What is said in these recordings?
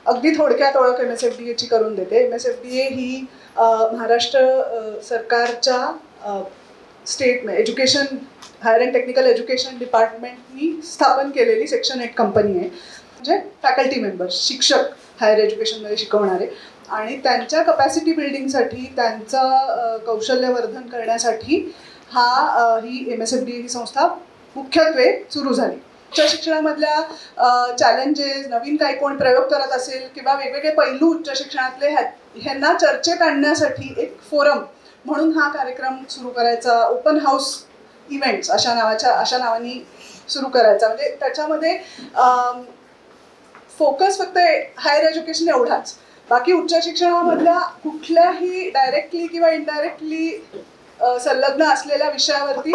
अगदी थोडक्यात ओळख MSFDA ची करून देते. MSFDA ही महाराष्ट्र सरकारच्या state education higher and technical education डिपार्टमेंटनी स्थापन केलेली सेक्शन 8 कंपनी आहे. म्हणजे फॅकल्टी मेंबर्स, शिक्षक हायर एज्युकेशनमध्ये शिकवणारे, आणि त्यांच्या कपॅसिटी बिल्डिंगसाठी, त्यांचं कौशल्यवर्धन करण्यासाठी ही MSFDA ही संस्था मुख्यत्वे सुरू झाली. उच्च शिक्षणामधल्या चॅलेंजेस, नवीन काही कोण प्रयोग करत असेल किंवा वेगवेगळे पैलू उच्च शिक्षणातले ह्यांना चर्चेत आणण्यासाठी एक फोरम म्हणून हा कार्यक्रम सुरू करायचा. ओपन हाऊस इव्हेंट्स अशा नावानी सुरू करायचा. म्हणजे त्याच्यामध्ये फोकस फक्त हायर एज्युकेशन एवढाच, बाकी उच्च शिक्षणामधल्या कुठल्याही डायरेक्टली किंवा इनडायरेक्टली संलग्न असलेल्या विषयावरती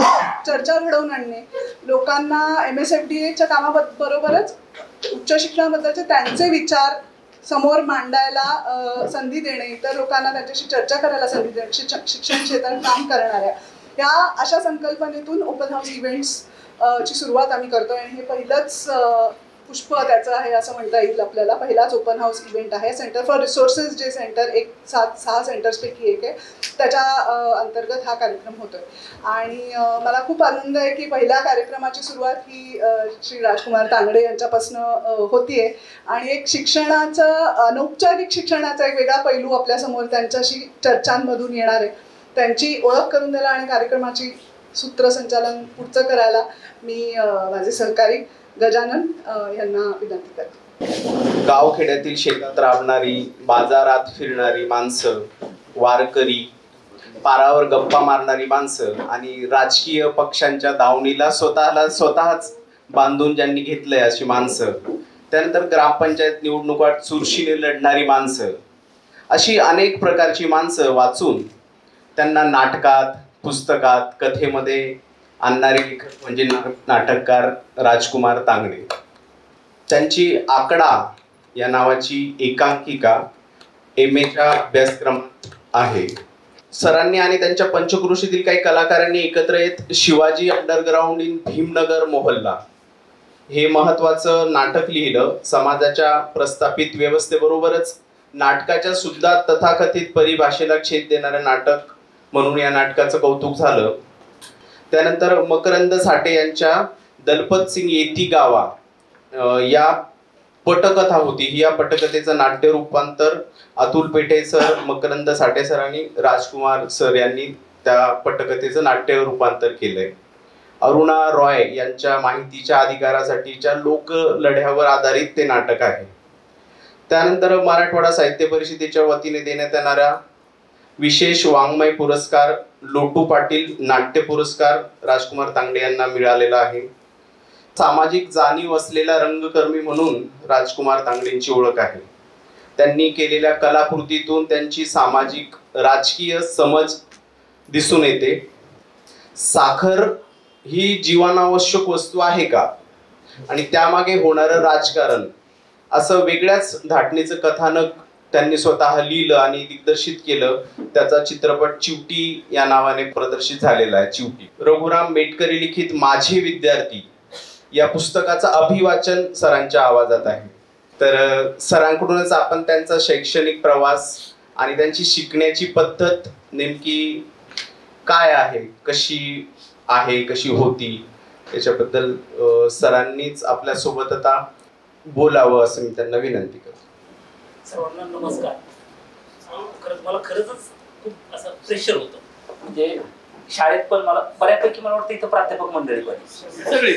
चर्चा घडवून आणणे, लोकांना MSFDAच्या कामाबरोबरच उच्च शिक्षणाबद्दलचे त्यांचे विचार समोर मांडायला संधी देणे, इतर लोकांना त्यांच्याशी चर्चा करायला संधी देणे, शिक्षण क्षेत्रात काम करणाऱ्या या अशा संकल्पनेतून ओपन हाऊस इव्हेंट्स ची सुरुवात आम्ही करतोय. आणि हे पहिलंच पुष्प त्याचं आहे असं म्हणता येईल आपल्याला. पहिलाच ओपन हाऊस इव्हेंट आहे. सेंटर फॉर रिसोर्सेस जे सेंटर 6 सेंटर्सपैकी एक आहे, त्याच्या अंतर्गत हा कार्यक्रम होतोय. आणि मला खूप आनंद आहे की पहिल्या कार्यक्रमाची सुरुवात ही श्री राजकुमार तांगडे यांच्यापासून होतीये. आणि एक शिक्षणाचं, अनौपचारिक शिक्षणाचा एक वेगळा पैलू आपल्यासमोर त्यांच्याशी चर्चांमधून येणार आहे. त्यांची ओळख करून द्यायला आणि कार्यक्रमाची सूत्रसंचालन पुढचं करायला मी माझे सहकारी गजानन यांना विनंती करते. गावखेड्यातील शेतात राबणारी, बाजारात फिरणारी माणसं, वारकरी, पारावर गप्पा मारणारी माणसं आणि राजकीय पक्षांच्या दावणीला स्वतःच बांधून ज्यांनी घेतलंय अशी माणसं, त्यानंतर ग्रामपंचायत निवडणुकात चुरशीने लढणारी माणसं, अशी अनेक प्रकारची माणसं वाचून त्यांना नाटकात, पुस्तकात, कथेमध्ये आणणारे लेखक म्हणजे नाटककार राजकुमार तांगडे. त्यांची आकडा या नावाची एकांकिका MAच्या अभ्यासक्रमात आहे. सरांनी आणि त्यांच्या पंचक्रोशीतील काही कलाकारांनी एकत्र येत शिवाजी अंडरग्राउंड इन भीमनगर मोहल्ला हे महत्वाचं नाटक लिहिलं. समाजाच्या प्रस्थापित व्यवस्थेबरोबरच नाटकाच्या सुद्धा तथाकथित परिभाषेला छेद देणारं नाटक म्हणून या नाटकाचं कौतुक झालं. त्यानंतर मकरंद साठे यांच्या दलपत सिंग येती गावा या पटकथा होती. ही या पटकथेचं नाट्य रूपांतर अतुल पेठे सर, मकरंद साठे सर आणि राजकुमार सर यांनी त्या पटकथेचं नाट्य रूपांतर केलंय. अरुणा रॉय यांच्या माहितीच्या अधिकारासाठीच्या लोकलढ्यावर आधारित ते नाटक आहे. त्यानंतर मराठवाडा साहित्य परिषदेच्या वतीने देण्यात येणाऱ्या विशेष वाङ्मय पुरस्कार लोटू पाटील नाट्य पुरस्कार राजकुमार तांगडे यांना मिळालेला आहे. सामाजिक जाणीव असलेला रंगकर्मी म्हणून राजकुमार तांगडेंची ओळख आहे. त्यांनी केलेल्या कलाकृतीतून त्यांची सामाजिक राजकीय समज दिसून येते. साखर ही जीवनावश्यक वस्तू आहे का आणि त्यामागे होणारं राजकारण असं वेगळ्याच धाटणीचं कथानक त्यांनी स्वतः लिहिलं आणि दिग्दर्शित केलं. त्याचा चित्रपट चिवटी या नावाने प्रदर्शित झालेला आहे. चिवटी रघुराम मेटकरी लिखित माझे विद्यार्थी या पुस्तकाचं अभिवाचन सरांच्या आवाजात आहे. तर सरांकडूनच आपण त्यांचा शैक्षणिक प्रवास आणि त्यांची शिकण्याची पद्धत नेमकी काय आहे, कशी होती याच्याबद्दल सरांनीच आपल्यासोबत आता बोलावं असं मी त्यांना विनंती करतो. सर्वांना नमस्कार. मला खरंच खूप असं प्रेशर होतं. म्हणजे शाळेत पण मला बऱ्यापैकी मला वाटतं इथं प्राध्यापक मंडळी पण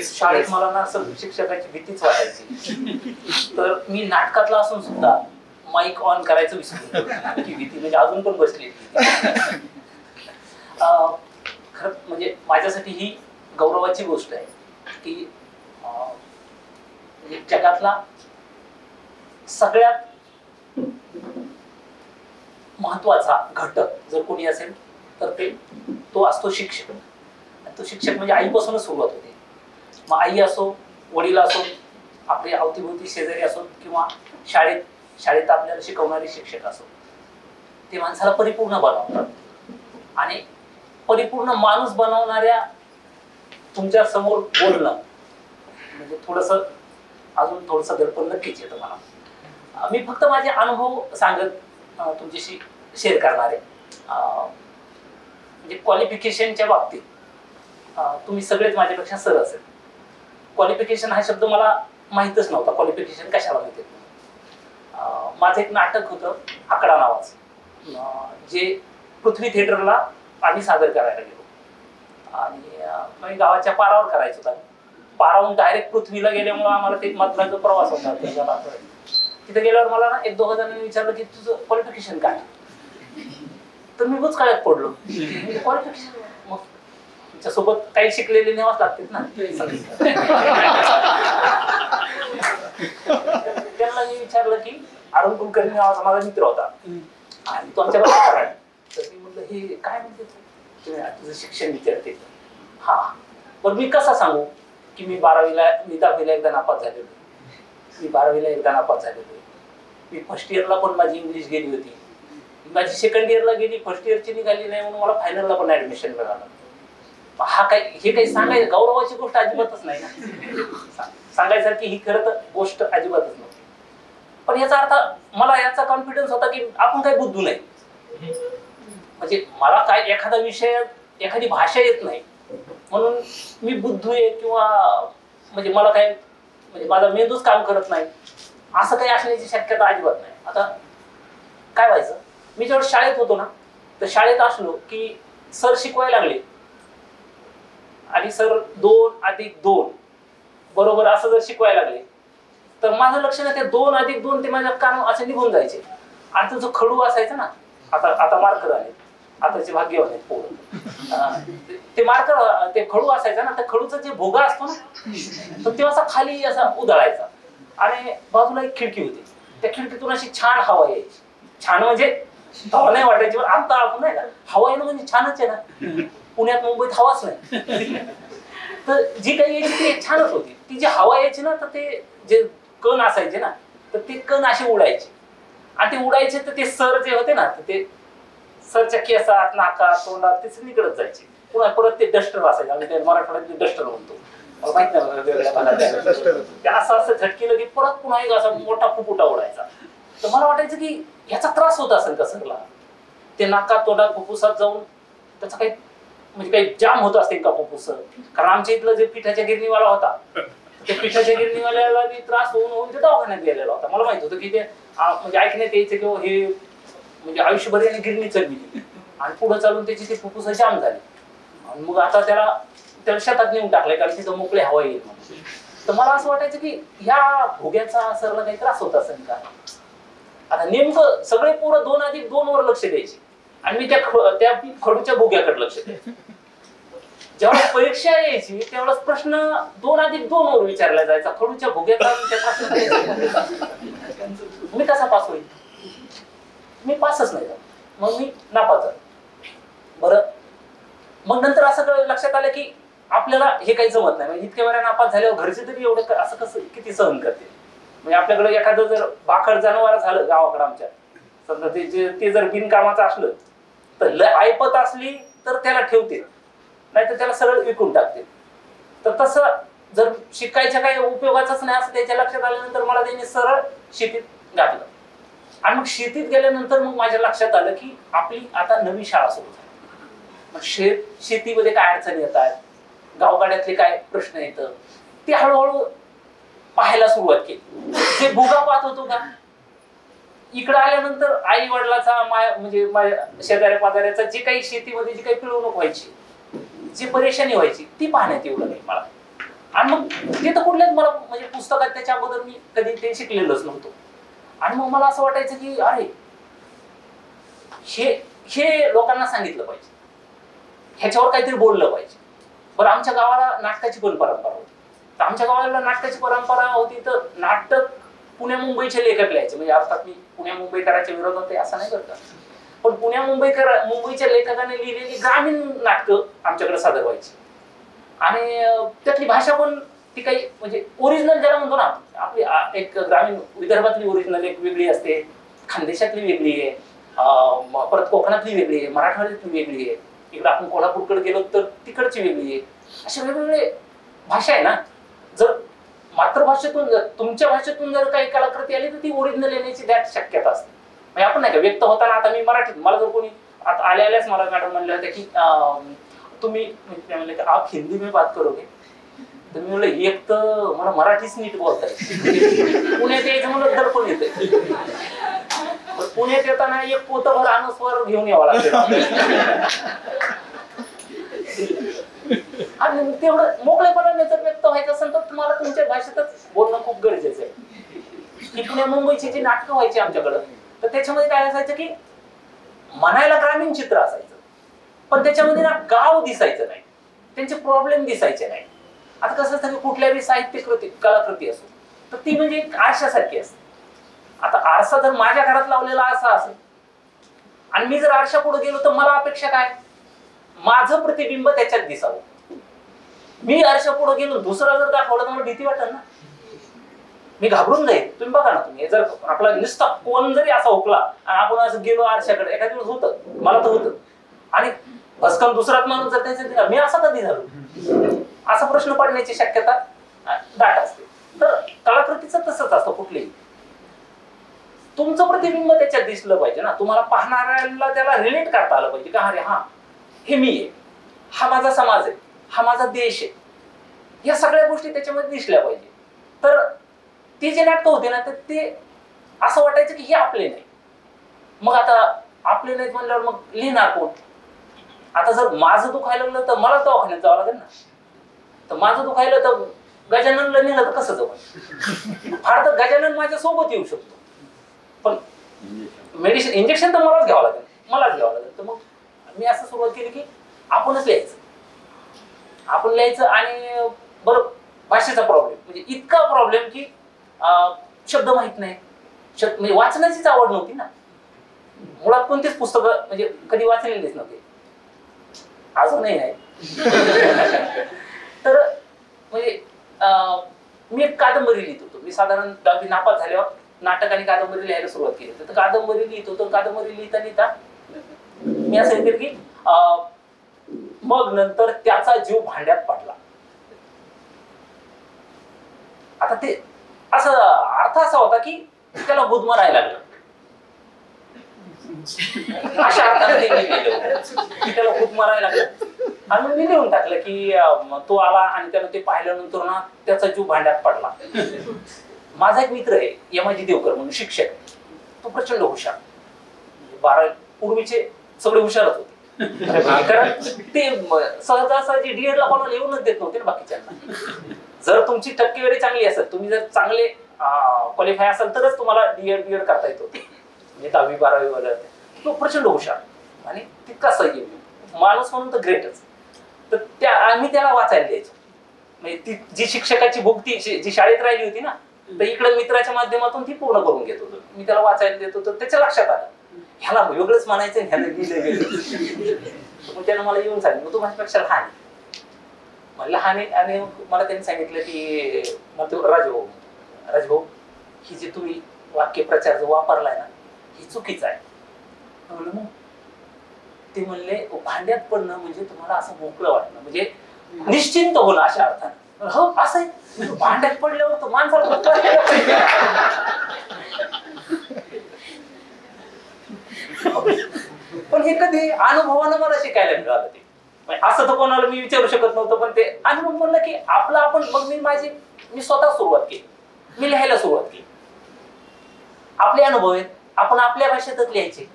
शाळेत मला ना असं शिक्षकाची भीतीच वाटायची. तर मी नाटकातला असून सुद्धा माईक ऑन करायचं विसरलो की भीती म्हणजे अजून पण बसली. खरं म्हणजे माझ्यासाठी ही गौरवाची गोष्ट आहे की जगातला सगळ्यात महत्वाचा घटक जर कोणी असेल तर तो असतो शिक्षक. तो शिक्षक म्हणजे आईपासूनच सुरुवात होते. मग आई असो, वडील असो, आपले अवतीभोवती शेजारी असो किंवा शाळेत आपल्याला शिकवणारे शिक्षक असो, ते माणसाला परिपूर्ण बनवतात. आणि परिपूर्ण माणूस बनवणाऱ्या तुमच्या समोर बोलणं म्हणजे अजून थोडंसं दडपण नक्कीच येतं मला. मी फक्त माझे अनुभव सांगत तुमच्याशी शेअर करणार आहे. म्हणजे क्वालिफिकेशनच्या बाबतीत तुम्ही सगळेच माझ्यापेक्षा सर असेल. क्वालिफिकेशन हा शब्द मला माहीतच नव्हता. क्वालिफिकेशन कशाला माहिती. माझं एक नाटक होतं आकडा नावाचं, जे पृथ्वी थिएटरला आम्ही सादर करायला गेलो आणि मी गावाच्या पारावर करायचं होतं. पारावून डायरेक्ट पृथ्वीला गेल्यामुळे आम्हाला ते महत्वाचा प्रवास होता. तिथे गेल्यावर मला ना 1-2 जणांनी विचारलं की तुझं क्वालिफिकेशन काय. तर मी बघच काळ्यात पडलो. क्वालिफिकेशन मग तुमच्यासोबत काही शिकलेले नेवाच लागतात ना. त्यांना मी विचारलं की अरुण कुलकर्णी नावाचा माझा मित्र होता आणि तो आमच्याकडे करायला. तर मी म्हटलं हे काय म्हणते तुझं शिक्षण विचारते. हा पण मी कसा सांगू की मी 10वीला एकदा नापास झालेलो. मी 12वीला एकदा नापास झालेलो. मी फर्स्ट इयरला पण माझी इंग्लिश गेली होती. माझी सेकंड इयरला गेली, फर्स्ट इयरची निघाली नाही म्हणून मला फायनलला पण ऍडमिशन मिळालं. हा काय हे काही सांगायचं गौरवाची गोष्ट अजिबातच नाही ना. सांगायसारखी ही खरं तर गोष्ट अजिबातच नव्हती. पण याचा अर्थ मला याचा कॉन्फिडन्स होता की आपण काही बुद्धू नाही. म्हणजे मला काय एखादा विषय एखादी भाषा येत नाही म्हणून मी बुद्धू आहे किंवा म्हणजे मला काय म्हणजे माझा मेंदूच काम करत नाही असं काही असण्याची शक्यता अजिबात नाही. आता काय व्हायचं, मी जेव्हा शाळेत होतो ना तर शाळेत असलो की सर शिकवायला लागले आणि सर 2+2 बरोबर असं जर शिकवायला लागले तर माझं लक्ष ना ते 2+2 ते माझ्या कान असे निघून जायचे. आणि तो जो खडू असायचा ना, आता मार्कर आले, आताचे भाग्यवान आहेत पोरं. ते मार्कर ते खडू असायचा ना, त्या खडूचा जे भोगा असतो ना तो तेव्हा असा खाली असा उधळायचा आणि बाजूला एक खिडकी होती. त्या खिडकीतून अशी छान हवा यायची. छान म्हणजे हवा नाही वाटायची, पण आता आपण नाही का हवा येणं म्हणजे छानच आहे ना. पुण्यात मुंबईत हवाच नाही. तर जी काही यायची ती छानच होती. ती जी हवा यायची ना तर ते जे कण असायचे ना तर ते कण असे उडायचे आणि ते उडायचे तर ते सर जे होते ना तर ते सरच्या केसात नाकात तोंडात ते सगळीकडेच जायचे. पुन्हा परत ते डस्टर असायचे. आम्ही ते मराठवाड्यात डस्टर म्हणतो. माहित नाही असं असं झटकेलं की परत पुन्हा एक असा मोठा फुफुटा उडायचा. तर मला वाटायचं की ह्याचा त्रास होत असेल का सरला. ते नाकात तोंडात फुफ्फुसात जाऊन त्याचा काही म्हणजे काही जाम होत असते का फुफ्फुस. कारण आमच्या इथलं जे पिठाच्या गिरणीवाला होता त्या पिठाच्या गिरणीवाल्याला त्रास होऊन ते दवाखान्यात गेलेला होता. मला माहित होतं की ते म्हणजे ऐकण्यात यायचं किंवा हे म्हणजे आयुष्यभर याने गिरणी चढली आणि पुढे चालून त्याची ते फुफ्फुस जाम झाली आणि मग आता त्याला शेतात नेऊन टाकलंय कारण तिथं मोकळे हवा येईल म्हणून. तर मला असं वाटायचं की ह्या भोग्याचा सरला काही त्रास होत असेल का. आता नेमकं सगळे पोरं 2+2 वर लक्ष द्यायचे आणि मी त्या खडूच्या भोग्याकडे लक्ष द्यायचे. जेव्हा परीक्षा यायची तेवढाच प्रश्न 2+2 वर विचारला जायचा. खडूच्या भोग्याचा मी कसा पास होईल. मी पासच नाही झालो. मग मी नापास झालो. बरं मग नंतर असं लक्षात आलं की आपल्याला हे काही जमत नाही. म्हणजे इतक्या वेळा नापास झाल्यावर घरचे तरी एवढं असं कसं किती सहन करते. म्हणजे आपल्याकडे एखादं जर भाकड जनावर झालं गावाकडे आमच्या समजा ते जर बिनकामाचं असलं तर ऐपत असली तर त्याला ठेवते नाही तर त्याला सरळ विकून टाकते. तर तसं जर शिकायच्या काही उपयोगाचंच नाही असं त्याच्या लक्षात आल्यानंतर मला त्यांनी सरळ शेतीत घातलं. आणि मग शेतीत गेल्यानंतर मग माझ्या लक्षात आलं की आपली आता नवी शाळा सुरू झाली. मग शेतीमध्ये काय अडचणी येतात, गावगाड्यातले काय प्रश्न येतं ते हळूहळू पाहायला सुरुवात केली. जे भोगा पाहत होतो का इकडे आल्यानंतर आई वडिलाचा म्हणजे शेजाऱ्या पाजाऱ्याचा जे काही शेतीमध्ये जी काही पिळवणूक व्हायची, जी परेशानी व्हायची ती पाहण्यात येऊ लागली मला. आणि मग ते तर कुठल्याच मला म्हणजे पुस्तकात त्याच्या अगोदर मी कधी ते शिकलेलंच नव्हतं. आणि मग मला असं वाटायचं की अरे हे लोकांना सांगितलं पाहिजे, ह्याच्यावर काहीतरी बोललं पाहिजे. बरं आमच्या गावाला नाटकाची पण परंपरा होती. तर आमच्या गावाला नाटकाची परंपरा होती तर नाटक पुण्या मुंबईचे लेखक लिहायचे. म्हणजे अर्थात मी पुण्या मुंबईकरांच्या विरोधात आहे असं नाही करत, पण पुण्या मुंबईच्या लेखकाने लिहिलेली ग्रामीण नाटकं आमच्याकडे सादर व्हायची. आणि त्यातली भाषा पण ती काही म्हणजे ओरिजिनल ज्याला म्हणतो ना आपली एक ग्रामीण विदर्भातली ओरिजिनल एक वेगळी असते, खानदेशातली वेगळी आहे, परत कोकणातली वेगळी आहे, मराठवाड्यातली वेगळी आहे, इकडे आपण कोल्हापूरकडे गेलो तर तिकडची वेगळी आहे. अशा वेगवेगळे भाषा आहे ना. जर मातृभाषेतून तुमच्या भाषेतून जर काही कलाकृती आली तर ती ओरिजिनल येण्याची दॅट शक्यता असते. म्हणजे आपण नाही का व्यक्त होताना, आता मी मराठीत, मला जर कोणी आता आल्याच मला मॅडम म्हणलं होतं की तुम्ही म्हणले की आप हिंदी में बात करोगे, तर मी म्हणलं एक तर मला मराठीच नीट बोलता येते, पुण्यात यायचं म्हणलं दडपण येतं. पुण्यात येताना एक पोतभर अनुस्वार घेऊन यावं लागतं आणि तेवढं मोकळेपणाने जर व्यक्त व्हायचं असेल तर तुम्हाला तुमच्या भाषेतच बोलणं खूप गरजेचं आहे. की पुण्या मुंबईची जी नाटकं व्हायची आमच्याकडं, तर त्याच्यामध्ये काय असायचं की म्हणायला ग्रामीण चित्र असायचं, पण त्याच्यामध्ये ना गाव दिसायचं नाही, त्यांचे प्रॉब्लेम दिसायचे नाही. आता कसं असतं की कुठल्याही साहित्य कृती कलाकृती असो तर ती म्हणजे एक आरशासारखी असते. आता आरसा जर माझ्या घरात लावलेला आरसा असेल आणि मी जर आरशा पुढे गेलो तर मला अपेक्षा काय, माझं प्रतिबिंब त्याच्यात दिसावं. मी आरशा पुढे गेलो दुसरा जर दाखवला तर मला भीती वाटेल ना, मी घाबरून जाईल. तुम्ही बघा ना, तुम्ही जर आपला नुसता कोण जरी असा हुकला आणि आपण असं गेलो आरशाकडे, एखाद्या दिवस होतं, मला तर होतं, आणि भस्कन दुसराच माणूस जर त्याच्या मी असा कधी झालो असा प्रश्न पडण्याची शक्यता दाट असते. तर कलाकृतीचं तसंच असतं, कुठलीही तुमचं प्रतिबिंब त्याच्यात दिसलं पाहिजे ना, तुम्हाला पाहणाऱ्याला त्याला रिलेट करता आलं पाहिजे का अरे हा हे मी आहे, हा माझा समाज आहे, हा माझा देश आहे, या सगळ्या गोष्टी त्याच्यामध्ये दिसल्या पाहिजे. तर ते जे नाटकं होते ना तर ते असं वाटायचं की हे आपले नाही. मग आता आपले नाहीत म्हणल्यावर मग लिहिणार कोण? आता जर माझं दुखायला लागलं तर मला दवाखान्यात जावं लागेल ना, तर माझं दुखायला तर गजाननला नेलं तर कसं जाऊ? फार तर गजानन माझ्या सोबत येऊ शकतो, पण मेडिसिन इंजेक्शन तर मलाच घ्यावं लागेल. तर मग मी असं सुरुवात केली की आपणच लिहायचं आणि बरं भाषेचा प्रॉब्लेम म्हणजे इतका प्रॉब्लेम की शब्द माहित नाही, म्हणजे वाचण्याचीच आवड नव्हती ना, मुळात कोणतीच पुस्तकं म्हणजे कधी वाचलेलीच नव्हती, अजूनही नाही. तर म्हणजे मी एक कादंबरी लिहित होतो. मी साधारण 10वी नापास झाल्यावर नाटक आणि कादंबरी लिहायला सुरुवात केली. तर कादंबरी लिहित होतो. कादंबरी लिहिता मी असं केलं की मग नंतर त्याचा जीव भांड्यात पडला. आता ते असं अर्थ असा होता की त्याला गुदमरायला लागलं, अशा अर्थाने ते लिहिलं की त्याला गुदमरायला लागलं. आणि मी लिहून टाकलं की तो आला आणि त्यानं ते पाहिल्यानंतर ना त्याचा जीव भांड्यात पडला. माझा एक मित्र आहे यमाजी देवकर म्हणून शिक्षक, तो प्रचंड हुशार, 12 पूर्वीचे सगळे हुशारच होते. कारण ते सहजासहजी डीएड ला कोणाला येऊनच देत नव्हते ना बाकीच्यांना. जर तुमची टक्केवारी चांगली असेल, तुम्ही जर चांगले क्वालिफाय असाल तरच तुम्हाला डीएड करता येत होते. म्हणजे 10वी 12वी वगैरे तो प्रचंड हुशार आणि तितका संयमी माणूस म्हणून तर ग्रेटच. तर आम्ही त्याला वाचायला द्यायचो. म्हणजे ती जी शिक्षकाची भुक्ती जी शाळेत राहिली होती ना, तर इकडे मित्राच्या माध्यमातून ती पूर्ण करून घेत होतो. मी त्याला वाचायला देत होतो. त्याच्या लक्षात आलं ह्याला वेगळंच म्हणायचं, ह्याला लिहिलं गेलं. मग त्यानं मला येऊन सांगितलं तू माझ्यापेक्षा लहान आहे. मला लहान आहे. आणि मला त्यांनी सांगितलं की राजभाऊ ही जी तुम्ही वाक्यप्रचार जो वापरलाय ना ही चुकीचं आहे. म्हणलं मग ते म्हणले भांड्यात पडणं म्हणजे तुम्हाला असं मोकळं वाटणं, म्हणजे निश्चिंत होणं अशा अर्थाने. हो असं आहे, भांड्यात पडल्यावर तो माणसाला पण हे कधी अनुभवानं मला शिकायला मिळालं. ते असं तर कोणाला मी विचारू शकत नव्हतं, पण ते अनुभव म्हणलं की आपलं आपण. मग मी स्वतः सुरुवात केली, मी लिहायला सुरुवात केली. आपले अनुभव आहेत, आपण आपल्या भाषेतच लिहायचे.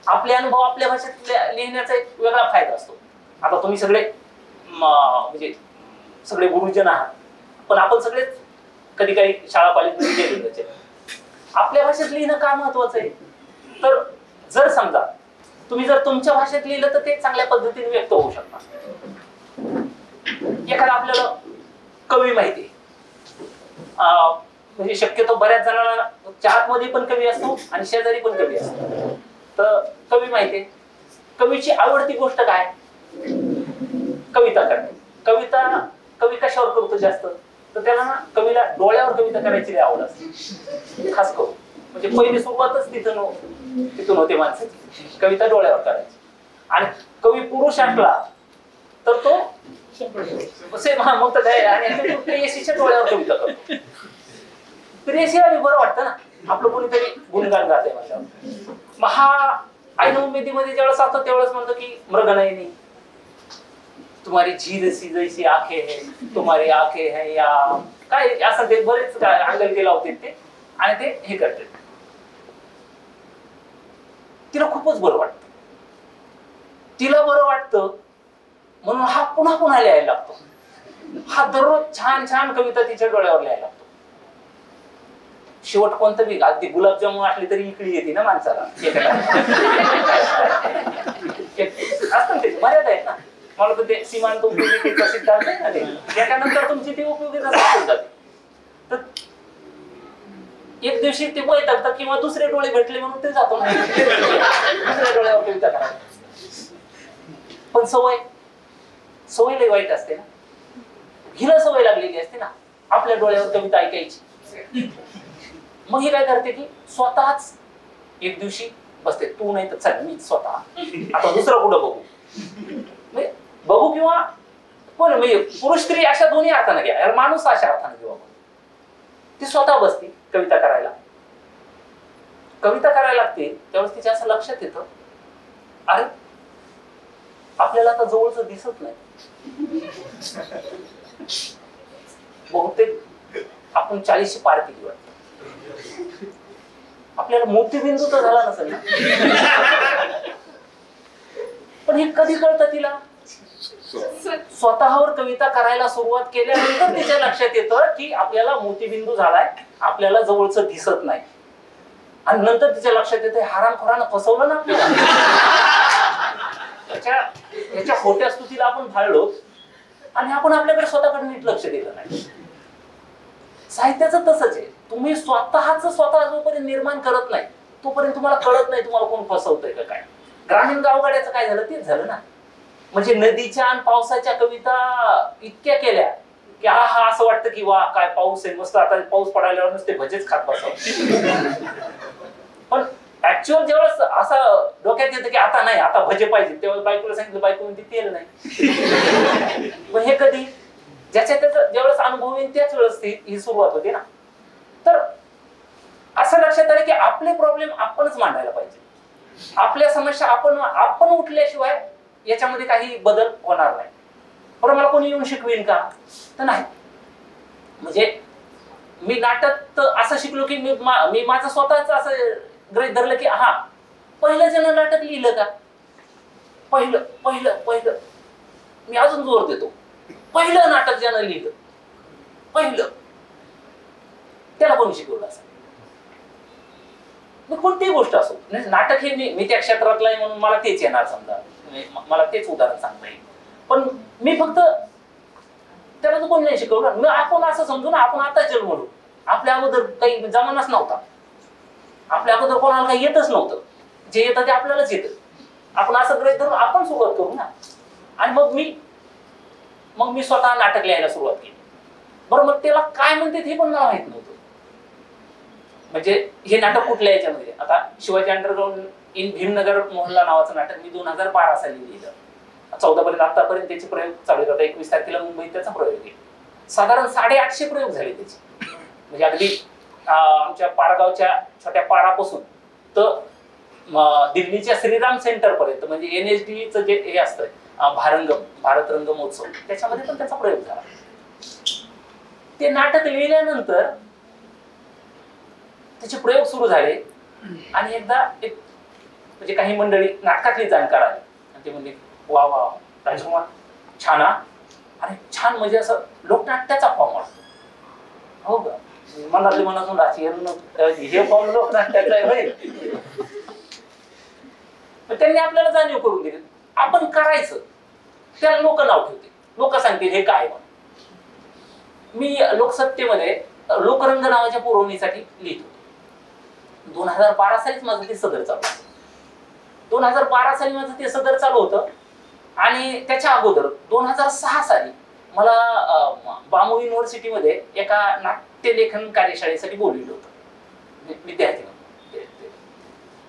आपले अनुभव आपल्या भाषेत लिहिण्याचा एक वेगळा फायदा असतो. आता तुम्ही सगळे म्हणजे सगळे गुरुजन आहात, पण आपण सगळेच कधी काही शाळा कॉलेजमध्ये गेले. आपल्या भाषेत लिहिणं का महत्वाचं आहे? तर जर समजा तुम्ही जर तुमच्या भाषेत लिहिलं तर ते चांगल्या पद्धतीने व्यक्त होऊ शकतात. एखादा आपल्याला कवी माहिती आहे, म्हणजे शक्यतो बऱ्याच जणांना चाहतमध्ये पण कवी असतो आणि शेजारी पण कवी असतो. तर कवी माहिती आहे, कवीची आवडती गोष्ट काय? कविता करणे. कवी कशावर करतो जास्त? तर त्याला ना कवीला डोळ्यावर कविता करायची आवड असते खास करून. म्हणजे पहिली सुरुवातच तिथून होते माणसाची, कविता डोळ्यावर करायची. आणि कवी पुरुष असला तर तो सेम हा मग तर काय आणि प्रेयसीच्या डोळ्यावर कविता करतो. प्रेयसीला बी बरं वाटतं ना आपलं कोणीतरी गुणगान गाते म्हणल्यावर. मग हा आईन उमेदीमध्ये ज्यावेळेस असतो त्यावेळेस म्हणतो की मृगनयनी तुम्हारी झील सी जैसी आंखें है, तुम्हारी आंखें है या काय असं ते बरेच अंगलके लावतात ते आणि ते हे करतात. तिला खूपच बरं वाटतं. तिला बरं वाटतं म्हणून हा पुन्हा पुन्हा लिहायला लागतो. हा दररोज छान छान कविता तिच्या डोळ्यावर लिहायला लागतो. शेवट कोणतं बी अगदी गुलाबजामुन असली तरी इकडी येते ना माणसाला. असतं त्याची मर्यादा आहेत ना. मला तर ते सीमांत उपयोगितेचा सिद्धांत आहे ना ते त्याच्यानंतर तुमची ती उपयोगिता होऊन जाते. तर एक दिवशी ते वैतागतात किंवा दुसरे डोळे भेटले म्हणून ते जातो ना दुसऱ्या डोळ्यावर कविता करा. पण सवय लय वाईट असते ना. हिला सवय लागलेली असते ना आपल्या डोळ्यावर कविता ऐकायची. मग ही काय करते की स्वतःच एक दिवशी बसते. तू नाही तर चल मी स्वतः आता दुसरं कुठं बघू बघू किंवा कोण म्हणजे पुरुष स्त्री अशा दोन्ही अर्थाने घ्या माणूस अशा अर्थाने घेऊ आपण. ती स्वतः बसते कविता करायला. कविता करायला लागते त्यावेळेस तिच्या असं लक्षात येतं अरे आपल्याला आता जवळच दिसत नाही. बहुतेक आपण 40 पार केली वाटत. आपल्याला मोतीबिंदू तर झाला नसेल ना. पण हे कधी कळतं तिला स्वतःवर कविता करायला सुरुवात केल्यानंतर तिच्या लक्षात येतं की आपल्याला मोतीबिंदू झालाय आपल्याला जवळच दिसत नाही. आणि नंतर तिच्या लक्षात येतं हरामखोरानं फसवलं ना आपल्याला. त्याच्या खोट्या स्तुतीला आपण भाळलो आणि आपण आपल्याकडे स्वतःकडे नीट लक्ष दिलं नाही. साहित्याचं तसंच आहे. तुम्ही स्वतः जोपर्यंत निर्माण करत नाही तोपर्यंत तुम्हाला कळत नाही तुम्हाला कोण फसवतंय का काय. ग्रामीण गावगाड्याचं काय झालं तेच झालं ना. म्हणजे नदीच्या आणि पावसाच्या कविता इतक्या केल्या की हा असं वाटतं की वा काय पाऊस आहे मस्त आता पाऊस पडायला नुसते भजेच खात बसावं. पण ऍक्च्युअल ज्यावेळेस असं डोक्यात येतं की आता नाही आता भजे पाहिजे तेव्हा बायकोला सांगितलं बायको म्हणते तेल नाही. पण हे कधी ज्याच्या त्याचा ज्यावेळेस अनुभव येईल त्याच वेळेस ही सुरुवात होते ना. तर असं लक्षात आलं की आपले प्रॉब्लेम आपणच मांडायला पाहिजे. आपल्या समस्या आपण उठल्याशिवाय याच्यामध्ये काही बदल होणार नाही. पण मला कोणी येऊन शिकवेन का तर नाही. म्हणजे मी नाटक असं शिकलो की मी माझं स्वतःच असं गृहीत धरलं की हा पहिलं ज्यानं नाटक लिहिलं का पहिलं मी अजून जोर देतो पहिलं नाटक ज्यानं लिहिलं पहिलं त्याला कोणी शिकवलं असं. कोणतीही गोष्ट असो नाटक हे मी त्या क्षेत्रातला आहे म्हणून मला तेच येणार समजा मला तेच उदाहरण सांगता येईल. पण मी फक्त त्याला तर कोणी नाही शिकवलं. मग आपण असं समजू ना आपण आता जन्मलो आपल्या अगोदर काही जमानाच नव्हता. आपल्या अगोदर कोणाला काही येतच नव्हतं. जे येतं ते आपल्यालाच येतं. आपण असं गृहीत धरून आपण सुरुवात करू ना. आणि मग मी स्वतः नाटक लिहायला सुरुवात केली. बरं मग त्याला काय म्हणते हे पण मला माहित नव्हतं. म्हणजे हे नाटक कुठल्या याच्यामध्ये आता शिवाजी अंडरग्राउंड इन भीमनगर मोहल्ला नावाचं नाटक मी 2012 साली लिहिलं. 14 पर्यंत आतापर्यंत त्याचे प्रयोग चालू आहेत. 21 तारखेला मुंबईत त्याचा प्रयोग आहे. साधारण 850 प्रयोग झाले त्याचे. म्हणजे अगदी आमच्या पारगावच्या छोट्या पारापासून तर दिल्लीच्या श्रीराम सेंटर पर्यंत म्हणजे NSDचं जे हे असतं भारत रंग महोत्सव त्याच्यामध्ये पण त्याचा प्रयोग झाला. ते नाटक लिहिल्यानंतर त्याचे प्रयोग सुरू झाले आणि एकदा म्हणजे काही मंडळी नाटकातली जाणकार आली आणि ते म्हणजे वा राजकुमार छान आणि छान म्हणजे असं लोकनाट्याचा फॉर्म वाटतो. हो का मनातले मनातून हे फॉर्म लोकनाट्याचा आहे. त्यांनी आपल्याला जाणीव करून दिली आपण करायचं त्याला लोक नाव ठेवते लोक सांगतील हे काय. मी लोकसत्तेमध्ये लोकरंग नावाच्या पुरवणीसाठी लिहित होतो. 2012 सालीच माझं ते सदर चालू होतं. 2012 साली माझं ते सदर चालू होतं आणि त्याच्या अगोदर 2006 साली मला बामू युनिव्हर्सिटीमध्ये एका नाट्यलेखन कार्यशाळेसाठी बोलवलं होतं विद्यार्थी म्हणून.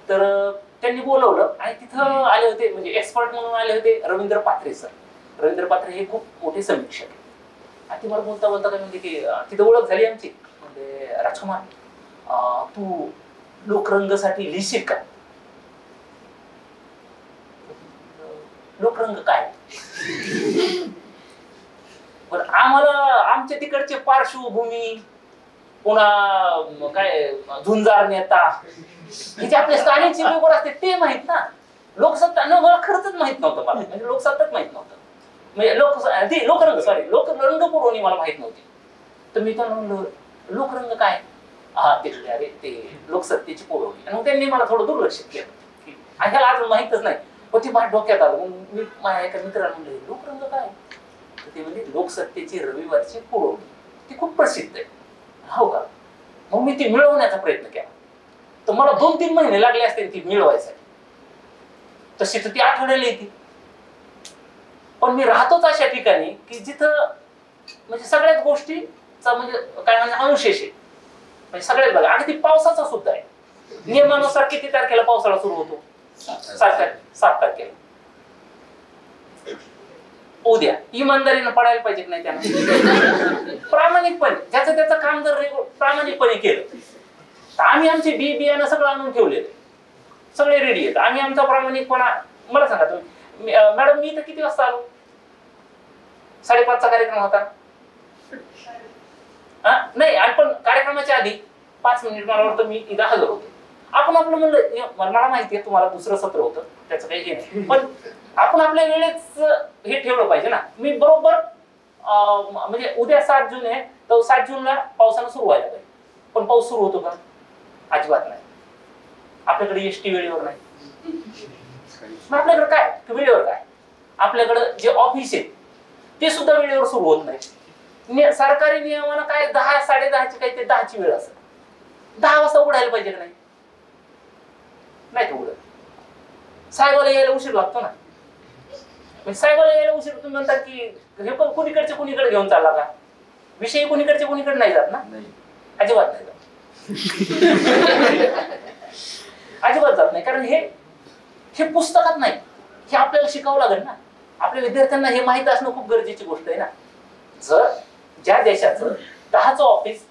तर त्यांनी बोलवलं आणि तिथं आले होते म्हणजे एक्सपर्ट म्हणून आले होते रवींद्र पात्रे सर. रवींद्र पात्रे हे खूप मोठे समीक्षक आहेत. आणि ती मला बोलता बोलता काय म्हणजे की तिथं ओळख झाली आमची. म्हणजे राजकुमार, तू लोकरंगसाठी लिहिशील का? लोकरंग काय? पण आम्हाला आमच्या तिकडचे पार्श्वभूमी, पुन्हा काय झुंजार नेता, हे जे आपले स्थानिक शिल्पकार असते ते माहित ना. लोकसत्ता मला खरंच माहित नव्हतं. मला म्हणजे लोकसत्ताच माहित नव्हतं. म्हणजे लोकरंग पुरवणी मला माहित नव्हती. तर मी त्यांना म्हणलं लोकरंग काय? हा तिकडे अरे ते लोकसत्तेची पुरवणी. आणि मग त्यांनी मला थोडं दुर्लक्षित केलं की ह्याला अजून माहितच नाही. पण ती माझ्या डोक्यात आलं. मग मी माझ्या एका मित्राला म्हणलं लोकरंग काय? तर ते म्हणजे लोकसत्तेची रविवारची पुरवणी, ती खूप प्रसिद्ध आहे. हो का? मग मी ती मिळवण्याचा प्रयत्न केला. तर मला 2-3 महिने लागले असते ती मिळवायसाठी. तशी तर ती आठवड्याला येते. पण मी राहतोच अशा ठिकाणी की जिथं म्हणजे सगळ्याच गोष्टीचा म्हणजे काय म्हणजे अनुशेष आहे. म्हणजे सगळ्यात बघा, अगदी पावसाचा सुद्धा आहे. नियमानुसार किती तारखेला पावसाळा सुरू होतो? 7 तारखेला. उद्या इमानदारीनं पडायला पाहिजे की नाही त्यानं? प्रामाणिकपणे ज्याचं त्याचं काम जर प्रामाणिकपणे केलं तर आम्ही आमचे बियाणं सगळं आणून ठेवलेलं, सगळे रेडी आहेत. आम्ही आमचा प्रामाणिकपणा, मला सांगा तुम्ही मॅडम मी इथं किती वाजता आलो? 5:30चा कार्यक्रम होता. नाही, आणि पण कार्यक्रमाच्या आधी 5 मिनिट मला वाटतं मी इथं हजर होतो. आपण आपलं म्हणलं, मला माहिती आहे तुम्हाला दुसरं सत्र होतं, त्याचं काही हे नाही, पण आपण आपल्या वेळेच हे ठेवलं पाहिजे ना. मी बरोबर म्हणजे उद्या 7 जून आहे, तर 7 जूनला पावसानं सुरू व्हायला पाहिजे. पण पाऊस सुरू होतो का? अजिबात नाही. आपल्याकडे एसटी वेळेवर नाही. मग आपल्याकडे काय वेळेवर काय? आपल्याकडे जे ऑफिस आहे ते सुद्धा वेळेवर सुरू होत नाही. सरकारी नियमानं काय 10, 10:30ची काही ते 10ची वेळ असेल. 10 वाजता उघडायला पाहिजे का नाही? नाही उघडत. साहेबाला यायला उशीर लागतो ना. साहेबाला यायला उशीर तुम्ही म्हणतात की हे पण कुणीकडचे कुणीकडे घेऊन चालला का? विषय कुणीकडचे कुणीकडे नाही जात ना. अजिबात नाही जात. अजिबात जात नाही. कारण हे पुस्तकात नाही, हे आपल्याला शिकावं लागेल ना. आपल्या विद्यार्थ्यांना हे माहित असणं खूप गरजेची गोष्ट आहे ना. जर ज्या देशाचं 10चं ऑफिस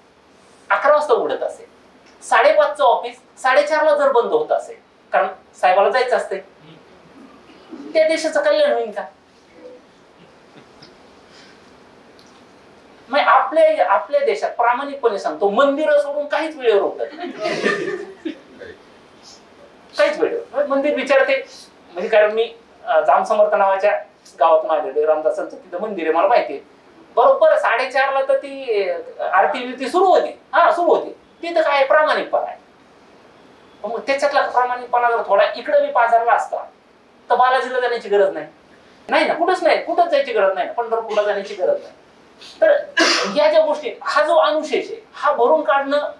11 वाजता उघडत असेल, 5:30चं ऑफिस 4:30ला जर बंद होत असेल, कारण साहेबाला जायचं असते, त्या देशाचं कल्याण होईल का? मग आपल्या देशात प्रामाणिकपणे सांगतो, मंदिरं सोडून काहीच वेळेवर उघडत नाही. काहीच वेळेवर मंदिर विचारते. म्हणजे कारण मी जाम समर्थ नावाच्या गावातून आलेलो, रामदासांचं तिथं मंदिर आहे, मला माहिती आहे. बरोबर 4:30ला तर ती आरती सुरू होती. सुरू होती. तिथं काय प्रामाणिकपणा आहे. मग त्याच्यातला प्रामाणिकपणा जर थोडा इकडे मी पाजारला असता तर बालाजीला जाण्याची गरज नाही ना. कुठंच जायची गरज नाही ना. पंढरपूरला जाण्याची गरज नाही. तर या ज्या गोष्टी, हा जो अनुशेष आहे हा भरून काढणं,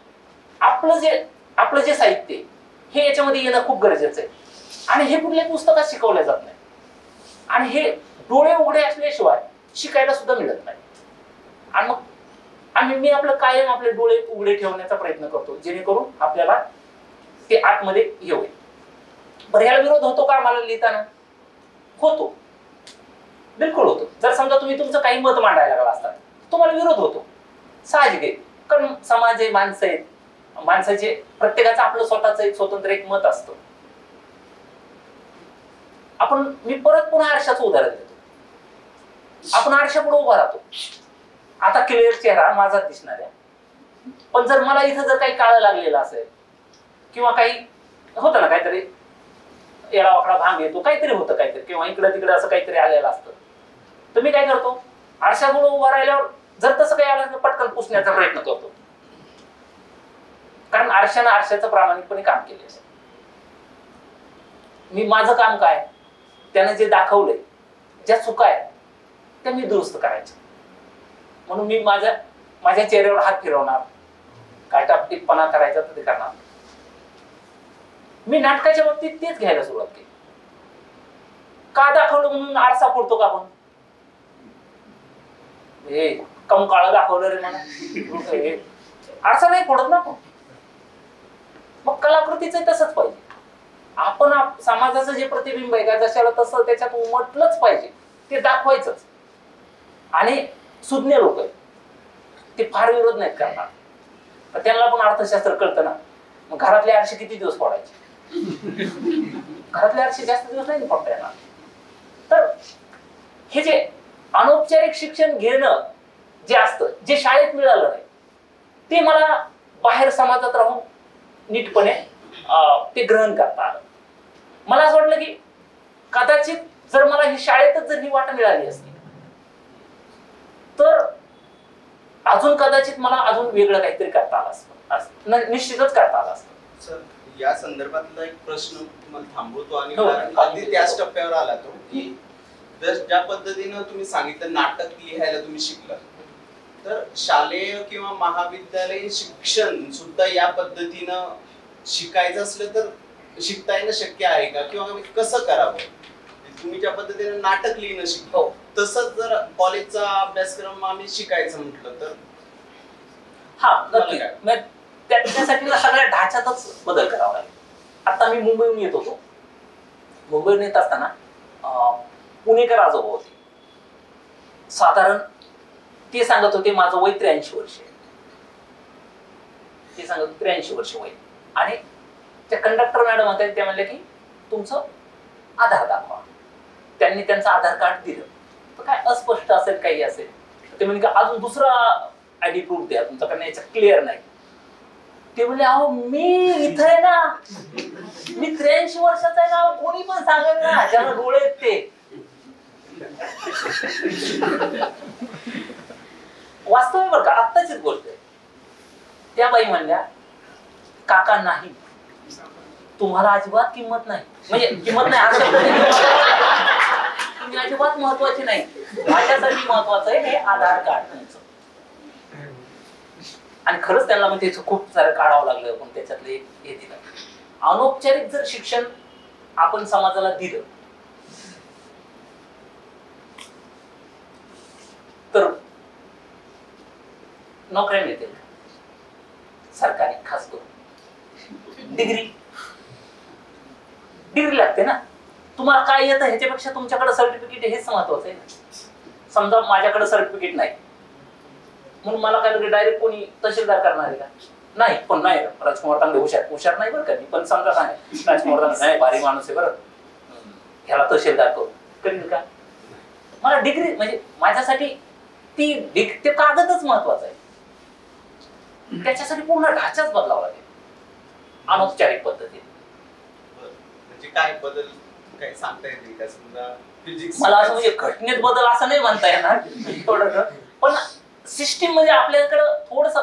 आपलं जे साहित्य आहे हे याच्यामध्ये येणं खूप गरजेचं आहे. आणि हे कुठल्याही पुस्तकात शिकवलं जात नाही. आणि हे डोळे उघडे असल्याशिवाय शिकायला सुद्धा मिळत नाही. आणि मग मी आपलं कायम आपले डोळे उघडे ठेवण्याचा प्रयत्न करतो, जेणेकरून आपल्याला ते आतमध्ये हे होईल. बरं, ह्याला विरोध होतो का आम्हाला लिहिताना? होतो, बिलकुल होतो. जर समजा तुम्ही तुमचं काही मत मांडायला लागला असता, तुम्हाला विरोध होतो, साहजिक आहे. कारण समाज आहे, माणसं आहेत, माणसाचे प्रत्येकाचं आपलं स्वतःचं एक स्वतंत्र एक मत असतं. मी परत पुन्हा आरशाचं उदाहरण देतो. आपण आरशापुढे उभा राहतो. आता क्लिअर चेहरा माझा दिसणार आहे, पण जर मला इथं जर काही काळं लागलेलं असेल किंवा काही होतं ना, काहीतरी येडावाकडा भांग येतो, काहीतरी होतं, काहीतरी किंवा इकडे तिकडे असं काहीतरी आलेलं असतं, तर मी काय करतो, आरशापुढे उभा राहिल्यावर जर तसं काही आलं तर पटकन पुसण्याचा प्रयत्न करतो. कारण आरशाचं प्रामाणिकपणे काम केले. मी माझं काम काय, त्यानं जे दाखवलंय, ज्या चुका आहेत त्या मी दुरुस्त करायच्या. म्हणून मी माझ्या चेहऱ्यावर हात फिरवणार, काय टापटीपणा करायचा तर ते करणार. मी नाटकाच्या बाबतीत तेच घ्यायला सुरुवात केली. का दाखवलं म्हणून आरसा फोडतो का आपण? हे कम काळ दाखवलं रे मला, आरसा नाही फोडत ना. मग कलाकृतीचं तसंच पाहिजे. आपण समाजाचं जे प्रतिबिंब आहे का जशाला तसं त्याच्यात उमटलंच पाहिजे. ते दाखवायचंच. आणि सुज्ञ लोक आहेत ते फार विरोध नाहीत करणार, पण त्यांना पण अर्थशास्त्र कळतं ना. मग घरातले आरशे किती दिवस फोडायचे? घरातले आरशे जास्त दिवस नाही फोडता येणार. तर हे जे अनौपचारिक शिक्षण घेणं जे असतं, जे शाळेत मिळालं नाही, ते मला बाहेर समाजात राहून नीटपणे ते ग्रहण करता आलं. मला असं वाटलं की कदाचित जर मला ही शाळेतच जर ही वाट मिळाली असती तर अजून कदाचित मला अजून वेगळं काहीतरी करता आलं असतं, निश्चितच करता आलं असतं. सर, या संदर्भातला एक प्रश्न तुम्हाला थांबवतो आणि हो. कारण अगदी त्याच टप्प्यावर आला तो की जर ज्या पद्धतीनं तुम्ही सांगितलं नाटक लिहायला तुम्ही शिकला, तर शालेय किंवा महाविद्यालयीन शिक्षण सुद्धा या पद्धतीनं शिकायचं असलं तर शिकता येणं शक्य आहे का, किंवा कसं करावं? तुम्ही ज्या पद्धतीने नाटक लिहिणं शिकलो तसंच जर कॉलेजचा अभ्यासक्रम आम्ही शिकायचं म्हटलं तर हा नक्की. त्याच्यासाठी ना सगळ्या ढाच्यातच बदल करावा लागेल. आता मी मुंबईहून येत होतो. मुंबईहून येत असताना पुणेकर आजोबा होते. साधारण ते सांगत होते माझं वय 83 वर्ष आहे. ते सांगत 83 वर्ष वय. आणि त्या कंडक्टर मॅडम होत्या, त्या म्हणल्या की तुमचं आधार दाखवा. त्यांनी त्यांचं आधार कार्ड दिलं. तर काय अस्पष्ट असेल काही असेल, ते म्हणजे अजून दुसरा आयडी प्रूफ द्या तुमचा, कारण याच्यात क्लिअर नाही. ते म्हणजे अहो मी इथं आहे ना, मी 83 वर्षाचा आहे ना, कोणी पण सांगेल ना, ज्याला डोळे आहेत ते. वास्तव बरं का, आत्ताचीच गोष्ट आहे. त्या बाई म्हणल्या काका नाही, तुम्हाला अजिबात किंमत नाही, म्हणजे किंमत नाही असं तुम्ही अजिबात महत्वाची नाही, माझ्यासाठी महत्वाचं आहे हे आधार कार्ड तुमचं. आणि खरंच त्यांना मग त्याचं खूप सारं काढावं लागलं, पण त्याच्यातलं एक हे दिलं. अनौपचारिक जर शिक्षण आपण समाजाला दिलं तर नोकऱ्या मिळतील सरकारी, खास करून डिग्री लागते ना. तुम्हाला काय येतं ह्याच्यापेक्षा तुमच्याकडे सर्टिफिकेट हेच महत्वाचं आहे ना. समजा माझ्याकडे सर्टिफिकेट नाही म्हणून मला काय डायरेक्ट कोणी तहसीलदार करणार आहे का? नाही. पण नाही, राजकुमार तांबे हुशार नाही बरं का, पण समजा काय राजकुमार तांबे नाही भारी माणूस आहे बरं, ह्याला तहसीलदार करू करील का? मला डिग्री म्हणजे माझ्यासाठी ते कागदच महत्वाचा आहे. त्याच्यासाठी पूर्ण ढाचाच बदलावा लागेल अनौपचारिक पद्धतीने. म्हणजे काय बदल काय सांगता येईल का? समजा फिजिक्स, मला असं म्हणजे घटनेत बदल असं नाही म्हणता येणार थोडं, पण सिस्टीम म्हणजे आपल्याकडं थोडस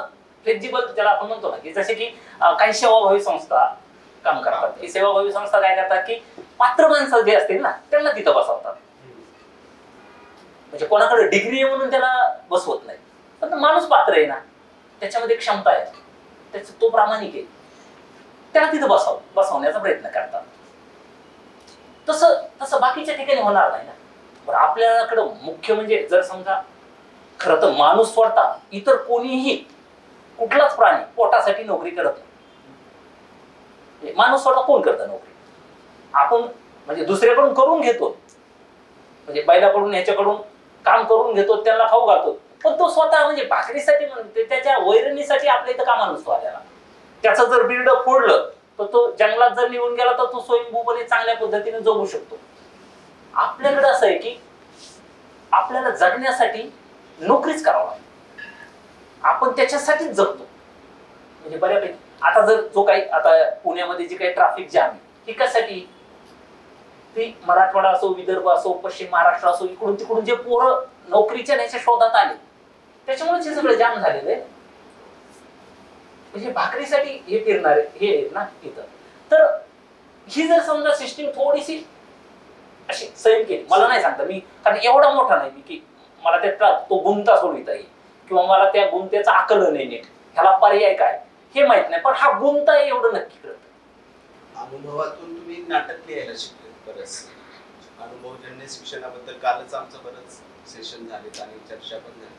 फ्लेक्झिबल ज्याला आपण म्हणतो ना, की जसे की काही सेवाभावी संस्था काम करतात. की सेवाभावी संस्था काय करतात की पात्र माणसं जे असतील ना त्यांना तिथं बसवतात. म्हणजे कोणाकडे डिग्री आहे म्हणून त्याला बसवत नाही, पण माणूस पात्र आहे ना, त्याच्यामध्ये क्षमता आहे, त्याच तो प्रामाणिक आहे, त्याला तिथं बसवण्याचा प्रयत्न करतात. तसं बाकीच्या ठिकाणी होणार नाही ना. बरं, आपल्याकडे मुख्य म्हणजे जर समजा खरं तर माणूस सोडता इतर कोणीही कुठलाच प्राणी पोटासाठी नोकरी करत नाही. माणूस सोडता कोण करतं नोकरी? आपण म्हणजे दुसऱ्याकडून करून घेतो, म्हणजे बैलाकडून ह्याच्याकडून काम करून घेतो, त्यांना खाऊ घालतो, पण तो स्वतः म्हणजे भाकरीसाठी म्हणते, त्याच्या वैरणीसाठी आपल्या इथं कामा नसतो आल्याला. त्याचं जर बिल्ड फोडलं तर तो जंगलात जर निघून गेला तर तो स्वयंभूपणे चांगल्या पद्धतीने जगू शकतो. आपल्याकडे असं आहे की आपल्याला जगण्यासाठी नोकरीच करावं लागते, आपण त्याच्यासाठीच जगतो. म्हणजे बऱ्यापैकी आता जर जो काही आता पुण्यामध्ये जी काही ट्रॅफिक जाम आहे ही कशासाठी? ती मराठवाडा असो, विदर्भ असो, पश्चिम महाराष्ट्र असो, इकडून तिकडून जे पोरं नोकरीच्या न्यायच्या शोधात आले त्याच्यामुळे हे सगळं जाम झालेलं आहे. म्हणजे भाकरीसाठी हे फिरणारे हे आहेत ना इथं. तर ही जर समजा सिस्टीम थोडीशी अशी सैल केली, मला नाही सांगता मी, कारण एवढा मोठा नाही मी की मला त्याचा तो गुंता सोडविता येईल किंवा मला त्या गुंत्याचं आकलन नाही नीट, ह्याला पर्याय काय हे माहित नाही, पण हा गुंता आहे एवढं नक्की कळतं. अनुभवातून तुम्ही नाटक लिहायला शिकले बरंच. अनुभवजन्य शिक्षणाबद्दल कालच आमचं बरंच सेशन झाले आणि चर्चा पण झाली.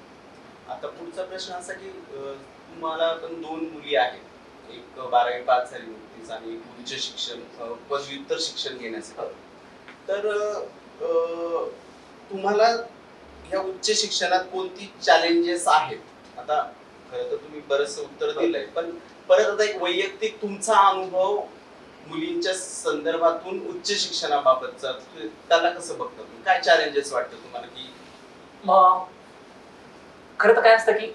आता पुढचा प्रश्न असा की तुम्हाला पण 2 मुली आहेत, एक 12वी पास झाली नुकतीच आणि एक उच्च शिक्षण पदव्युत्तर शिक्षण घेण्यासाठी. तर तुम्हाला ह्या उच्च शिक्षणात कोणती चॅलेंजेस आहेत? आता खरं तर तुम्ही बरंचसं उत्तर दिलंय, पण परत आता एक वैयक्तिक तुमचा अनुभव मुलींच्या संदर्भातून उच्च शिक्षणाबाबतचा त्याला कसं बघता तुम्ही? काय चॅलेंजेस वाटतं तुम्हाला? की मग खरं तर काय असतं की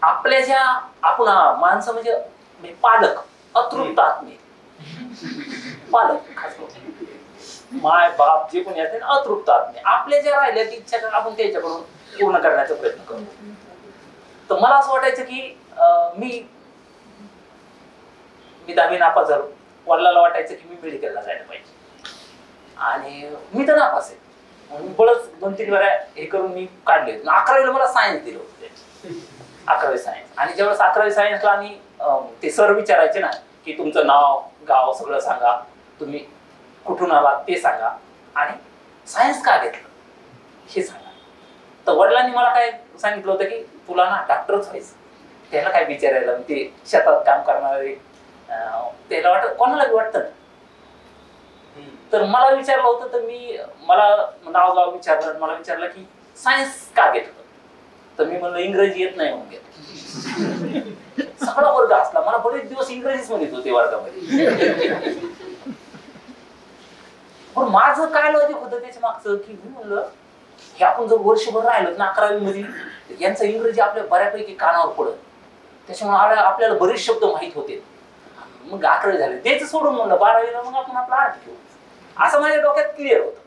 आपल्या ज्या आपण माणसं म्हणजे पालक अतृप्त आत्मे, पालक खास करून माय बाप जे कोणी असते ना अतृप्त आत्मे, आपल्या ज्या राहिल्या की इच्छा आपण त्याच्याकडून पूर्ण करण्याचा प्रयत्न करतो. तर मला असं वाटायचं की मी 10वी नापास झालो. वडिलांना वाटायचं की मी मेडिकलला जायला पाहिजे आणि मी तर नापास आहे. म्हणून बळच 2-3 वेळा हे करून मी काढले. 11वीला मला सायन्स दिलं होतं, 11वी सायन्स. आणि ज्यावेळेस 11वी सायन्सला आम्ही ते सर विचारायचे ना की तुमचं नाव गाव सगळं सांगा, तुम्ही कुठून आलात ते सांगा आणि सायन्स का घेतलं हे सांगा. तर वडिलांनी मला काय सांगितलं होतं की तुला ना डॉक्टरच व्हायचं. त्याला काय विचारायला, ते शेतात काम करणारे त्याला वाटत, कोणाला वाटतं ना. तर मला विचारलं होतं, तर मला नाव गाव विचारलं, मला विचारलं की सायन्स का घेतलं. तर मी म्हणलं इंग्रजी येत नाही म्हणून घेतलं. सगळा वर्ग असला, मला बरेच दिवस इंग्रजीच म्हणत होते वर्गामध्ये. पण माझं काय लॉजिक होतं त्याच्या मागचं की मी म्हणलं हे आपण जर वर्षभर राहिलो ना 11वी मध्ये, यांचं इंग्रजी आपल्या बऱ्यापैकी कानावर पडत, त्याच्यामुळे आपल्याला बरेच शब्द माहित होते. मग 11वी झाले त्याच सोडून म्हणलं 12वीला मग आपण आपला आर्ट घेऊ, असं माझ्या डोक्यात क्लिअर होतं.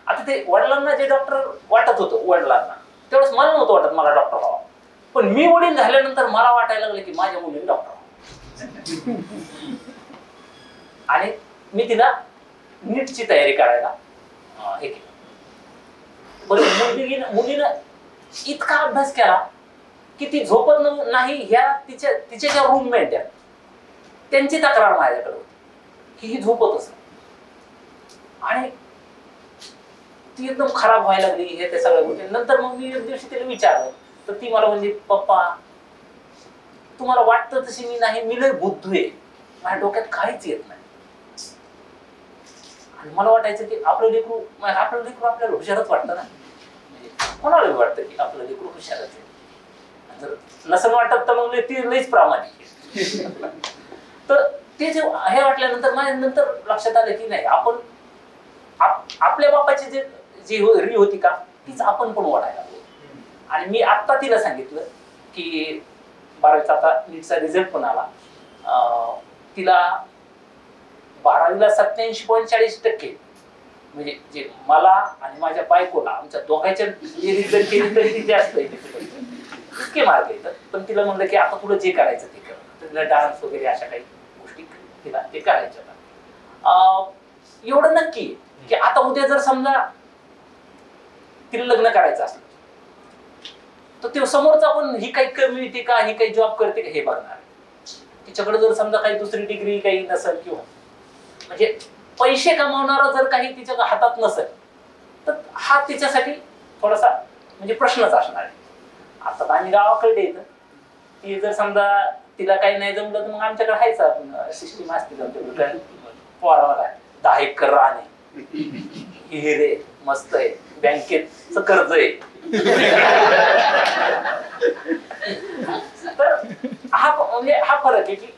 आता ते वडिलांना जे डॉक्टर वाटत होतं, वडिलांना तेवढंच मला नव्हतं वाटत मला डॉक्टर व्हावं. पण मी वडील झाल्यानंतर मला वाटायला लागलं की माझ्या मुलीने डॉक्टर व्हावं. आणि मी तिला नीटची तयारी करायला हे केलं. बरं, मुलीनं इतका अभ्यास केला की ती झोपत नाही. ह्या तिच्या ज्या रूममेट आहेत त्यांची तक्रार माझ्याकडे होती की ही झोपतच नाही. आणि ती एकदम खराब व्हायला लागली हे ते सगळ्या गोष्टी. नंतर मग मी एक दिवशी तिला विचारलं, तर ती मला म्हणजे पप्पा तुम्हाला वाटतं तशी मी नाही, मी लय बुद्धू आहे, माझ्या डोक्यात काहीच येत नाही. आणि मला वाटायचं की आपलं लेकरू आपल्याला हुशारच वाटतं ना. म्हणजे कोणाला वाटतं की आपलं लेकरू हुशारच आहे. जर नसेल वाटत तर मग ती लईच प्रामाणिक आहे. तर ते जे हे वाटल्यानंतर माझ्या नंतर लक्षात आलं की नाही, आपण आपल्या बापाची जी री होती का तीच आपण पण वाढायला लागलो. आणि मी आत्ता तिला सांगितलं की 12वीचा आता नीटचा रिझल्ट पण आला, तिला 12वीला 87.40% म्हणजे जे मला आणि माझ्या बायकोला आमच्या दोघांच्या रिझल्ट केली तरी ती जास्त इतके मार्क येतात. पण तिला म्हणलं की आता तुला जे करायचं ते कर. तिला डान्स वगैरे अशा काही गोष्टी तिला ते करायच्या. एवढं नक्की की आता उद्या जर समजा तिला लग्न करायचं असलं तर ते समोरचा पण ही काही कमी येते का, ही काही जॉब करते का हे बघणार. तिच्याकडे जर समजा काही दुसरी डिग्री काही नसेल किंवा म्हणजे पैसे कमावणारा जर काही तिच्या हातात नसेल तर हा तिच्यासाठी थोडासा म्हणजे प्रश्नच असणार आहे. आता आम्ही गावाकडे येतं, ती जर समजा तिला काही नाही जमलं तर मग आमच्याकडे हायच आपण सिस्टीम असते. पोराला काय 10 एकर राहणे, हिरे मस्त आहे, बँकेचं कर्ज आहे. तर हा फरक आहे की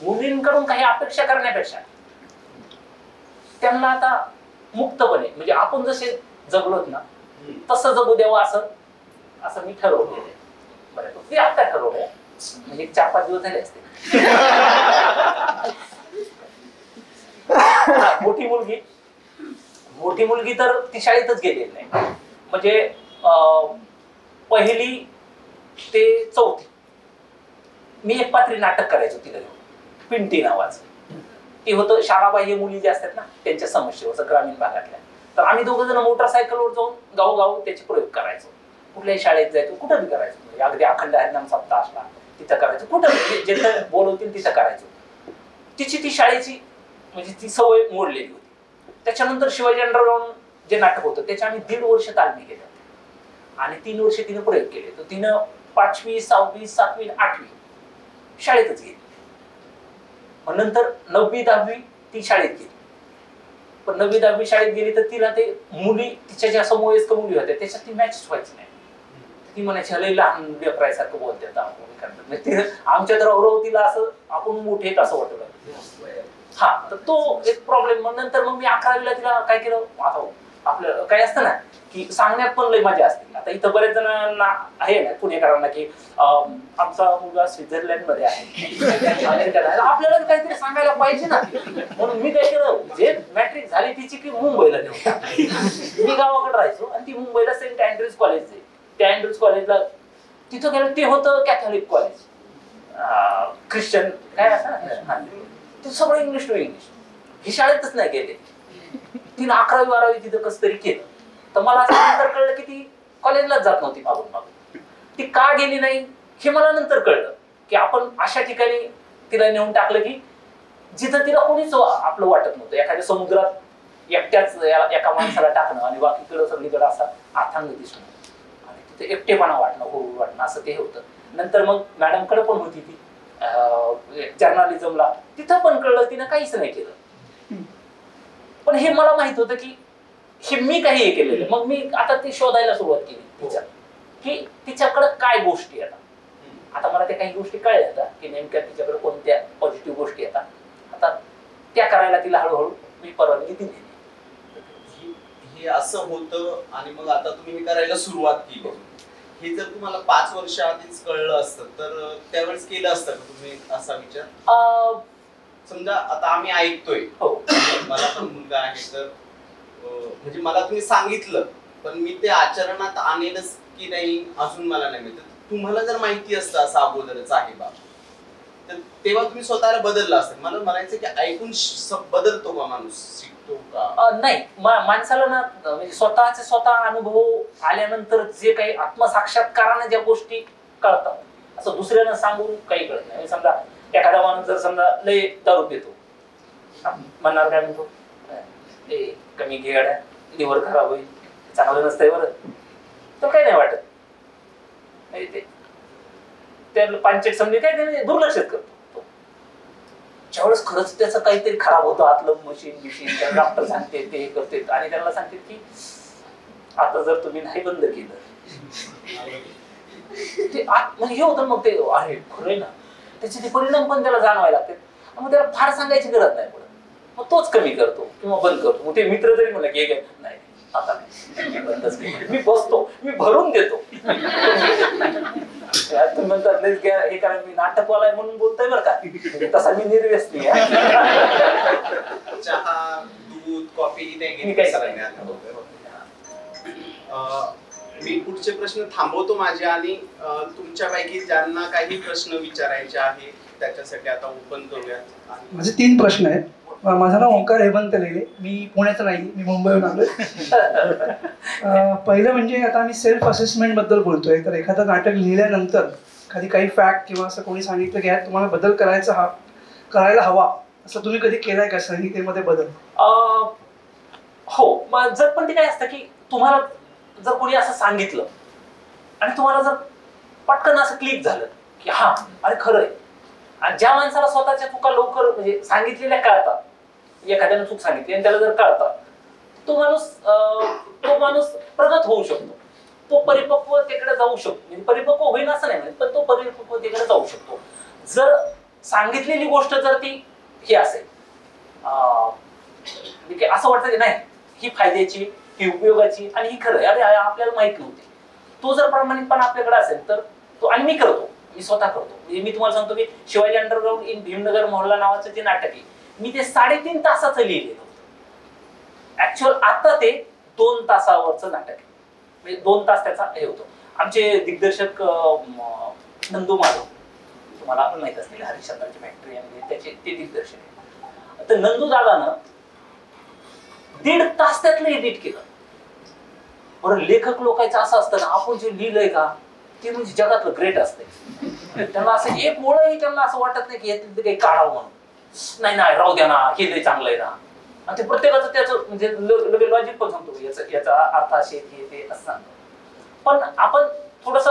मुलींकडून काही अपेक्षा करण्यापेक्षा त्यांना आता मुक्तपणे म्हणजे आपण जसे जगलोत ना तसं जगू द्यावं असं मी ठरवलेलं आहे. बरं, ते आता ठरवलंय म्हणजे 4-5 दिवस झाले असते. मोठी मुलगी तर ती शाळेतच गेलेली नाही. म्हणजे 1ली ते 4थी मी एक पात्री नाटक करायचो तिला घेऊन, पिंटी नावाचं. ते होतं शाळाबाह्य मुली जे असतात ना त्यांच्या समस्येवर ग्रामीण भागातल्या. तर आम्ही दोघं जण मोटरसायकलवर जाऊन गावोगाव त्याचे प्रयोग करायचो. कुठल्याही शाळेत जायचो, कुठं बी करायचो. म्हणजे अगदी अखंड हरिनाम सप्ताह असला तिथं करायचो, कुठं जिथं बोलवतील तिथं करायचो. तिची ती शाळेची म्हणजे ती सवय मोडलेली होती. त्याच्यानंतर शिवाजी अंडरग्राऊंड जे नाटक होतं त्याच्या आम्ही 1.5 वर्ष तालमी केल्या आणि 3 वर्ष तिनं प्रयोग केले. तर तिनं 5वी 6वी 7वी 8वी शाळेतच गेली. मग नंतर 9वी 10वी ती शाळेत गेली. पण 9वी-10वी शाळेत गेली तर तिला ते मुली तिच्या ज्या समवयस्क मुली होत्या त्याच्यात ती मॅच व्हायची नाही. ती म्हणायची लई लहान लेकरासारखं बोलते आमच्या तर अमरावतीला असं आपण मोठे असं वाटलं. हा, तर तो एक प्रॉब्लेम. मग नंतर मग मी 11वीला तिला काय केलं, आता आपलं काय असतं ना की सांगण्यात पण लई मजा असते. आता इथं बरेच जणांना आहे ना पुणेकरांना की आमचा मुलगा स्वित्झर्लंड मध्ये आहे, अमेरिकेत आहे, आपल्याला काहीतरी सांगायला पाहिजे ना. म्हणून मी काय केलं, जे मॅट्रिक झाली तिची की मुंबईला नेऊन मी गावाकडे राहायचो आणि ती मुंबईला सेंट अँड्रूज कॉलेज आहे. त्या अँड्रूज कॉलेजला तिथं गेलं, ते होतं कॅथॉलिक कॉलेज, ख्रिश्चन काय असं ते सगळं इंग्लिश टू इंग्लिश. ही शाळेतच नाही गेले. तिने 11वी-12वी तिथं कसं तरी केलं. तर मला असं नंतर कळलं की ती कॉलेजलाच जात नव्हती मागून मागून. ती का गेली नाही हे मला नंतर कळलं की आपण अशा ठिकाणी तिला नेऊन टाकलं की जिथं तिला कोणीच आपलं वाटत नव्हतं. एखाद्या समुद्रात एकट्याच एका माणसाला टाकणं आणि बाकीकडं सगळीकडे असा अथांग दिसणं आणि तिथे एकटेपणा वाटणं, हो वाटणं, असं ते होतं. नंतर मग मॅडमकडे पण होती ती जर्नालिझमला, तिथं पण कळलं तिनं काहीच नाही केलं. पण हे मला माहित होतं की हे मी काही हे केलेलं. मग मी आता ती शोधायला सुरुवात केली तिच्यात की तिच्याकडे काय गोष्टी येतात. आता मला त्या काही गोष्टी कळल्या आता की नेमक्या तिच्याकडे कोणत्या पॉझिटिव्ह गोष्टी येतात. आता त्या करायला तिला हळूहळू मी परवानगी दिली. हे असं होतं आणि मग आता तुम्ही हे करायला सुरुवात केली. हे जर तुम्हाला 5 वर्ष आधीच कळलं असतं तर त्यावेळेस केलं असतं का तुम्ही असा विचार? समजा आता आम्ही ऐकतोय, मला पण मुलगा आहे, तर म्हणजे मला तुम्ही सांगितलं पण मी ते आचरणात आणेलच की नाही अजून मला नाही माहिती. तुम्हाला जर माहिती असतं असं अगोदरच आहे बाबा, तर तेव्हा तुम्ही स्वतःला बदललं असतं. मला म्हणायचं की ऐकून बदलतो का माणूस, शिकतो का? नाही, माणसाला ना म्हणजे स्वतःचे स्वतः अनुभव आल्यानंतर जे काही आत्मसाक्षात्काराने ज्या गोष्टी कळतात, असं दुसऱ्यानं सांगून काही कळत नाही. समजा एखादा माणूस जर समजा लय दारू पितो, म्हणणार काय म्हणतो, ते कमी घे गाड्या, लिव्हर खराब होईल, चांगलं नसतंय बरं, तर काही नाही वाटत. त्याला पांचट समजे काय दुर्लक्षित करतो. ज्यावेळेस खरंच त्याचं काहीतरी खराब होतं, आतलं मशीन त्याला डॉक्टर सांगते, ते करते आणि त्याला सांगते की आता जर तुम्ही नाही बंद केलं ते म्हणजे हे होतं. मग ते अरे खरंय ना, त्याचे ते परिणाम पण त्याला जाणवायला लागते. मग त्याला फार सांगायची गरज नाही पडत. मग तोच कमी करतो किंवा बंद करतो. मग ते मित्र जरी म्हणलं की नाही आता नाही, बंदच नाही, मी बसतो, मी भरून देतो. तुम्ही म्हणतात हे कारण मी नाटकवाला आहे म्हणून बोलतोय बरं का, तसा मी निर्व्यसनी आहे. चहा, दूध, कॉफी मी पुढचे प्रश्न थांबवतो माझे आणि तुमच्यापैकी ज्यांना काही प्रश्न विचारायचे आहे त्याच्यासाठी आता ओपन करूयात. माझे 3 प्रश्न आहेत. माझं नाव ओंकार हेमंत लेले, मी पुण्याचं नाही, मी मुंबईहून आलोय. पहिलं म्हणजे आता आम्ही सेल्फ असेसमेंट बद्दल बोलतोय, तर एखादं नाटक लिहिल्यानंतर काही फॅक्ट किंवा असं कोणी सांगितलं की यात तुम्हाला बदल करायला हवा, असं तुम्ही कधी केलाय का संहितेमध्ये बदल? हो, जर पण ते काय असतं की तुम्हाला जर कोणी असं सांगितलं आणि तुम्हाला जर पटकन असं क्लिक झालं की हा अरे खरंय, आणि ज्या माणसाला स्वतःच्या चुका लवकर म्हणजे सांगितलेल्या कळतात, एखाद्याने चूक सांगितली आणि त्याला जर कळतात, तो माणूस प्रगत होऊ शकतो, तो परिपक्वतेकडे जाऊ शकतो. म्हणजे परिपक्व होईल असं नाही म्हणत, पण तो परिपक्वतेकडे जाऊ शकतो. जर सांगितलेली गोष्ट जर ती हे असेल असं वाटतं की नाही ही फायद्याची, ही उपयोगाची आणि ही खरं अरे आपल्याला माहित नव्हती, तो जर प्रामाणिकपणा आपल्याकडे असेल तर तो, आणि मी करतो, मी स्वतः करतो. मी तुम्हाला सांगतो की शिवाजी अंडरग्राउंड इन भीमनगर मोहल्ला नावाचं जे नाटक आहे, मी ते 3.5 तासाचं लिहिलेलं होतं. ऍक्च्युअल आता ते 2 तासावरचं नाटक आहे, म्हणजे 2 तास त्याचा हे होतो. आमचे दिग्दर्शक नंदू माधव, तुम्हाला माहित असतील, हरिश्चंद्राची फॅक्टरी आणि त्याचे ते दिग्दर्शक आहे. तर नंदू दादानं 1.5 तास त्यातलं एडिट केलं. बरं, लेखक लोकांचं असं असतं ना, आपण जे लिहिलंय का ते म्हणजे जगातलं ग्रेट असतंय. त्यांना असं एक मुळंही त्यांना असं वाटत नाही की यातलं काही काढावं म्हणून. नाही राहू द्या ना, हे लय चांगलं आहे ना. आणि ते प्रत्येकाचं त्याचं म्हणजे लगेच लॉजिक पण सांगतो, याचा अर्थ असे हे ते असं सांगतो. पण आपण थोडस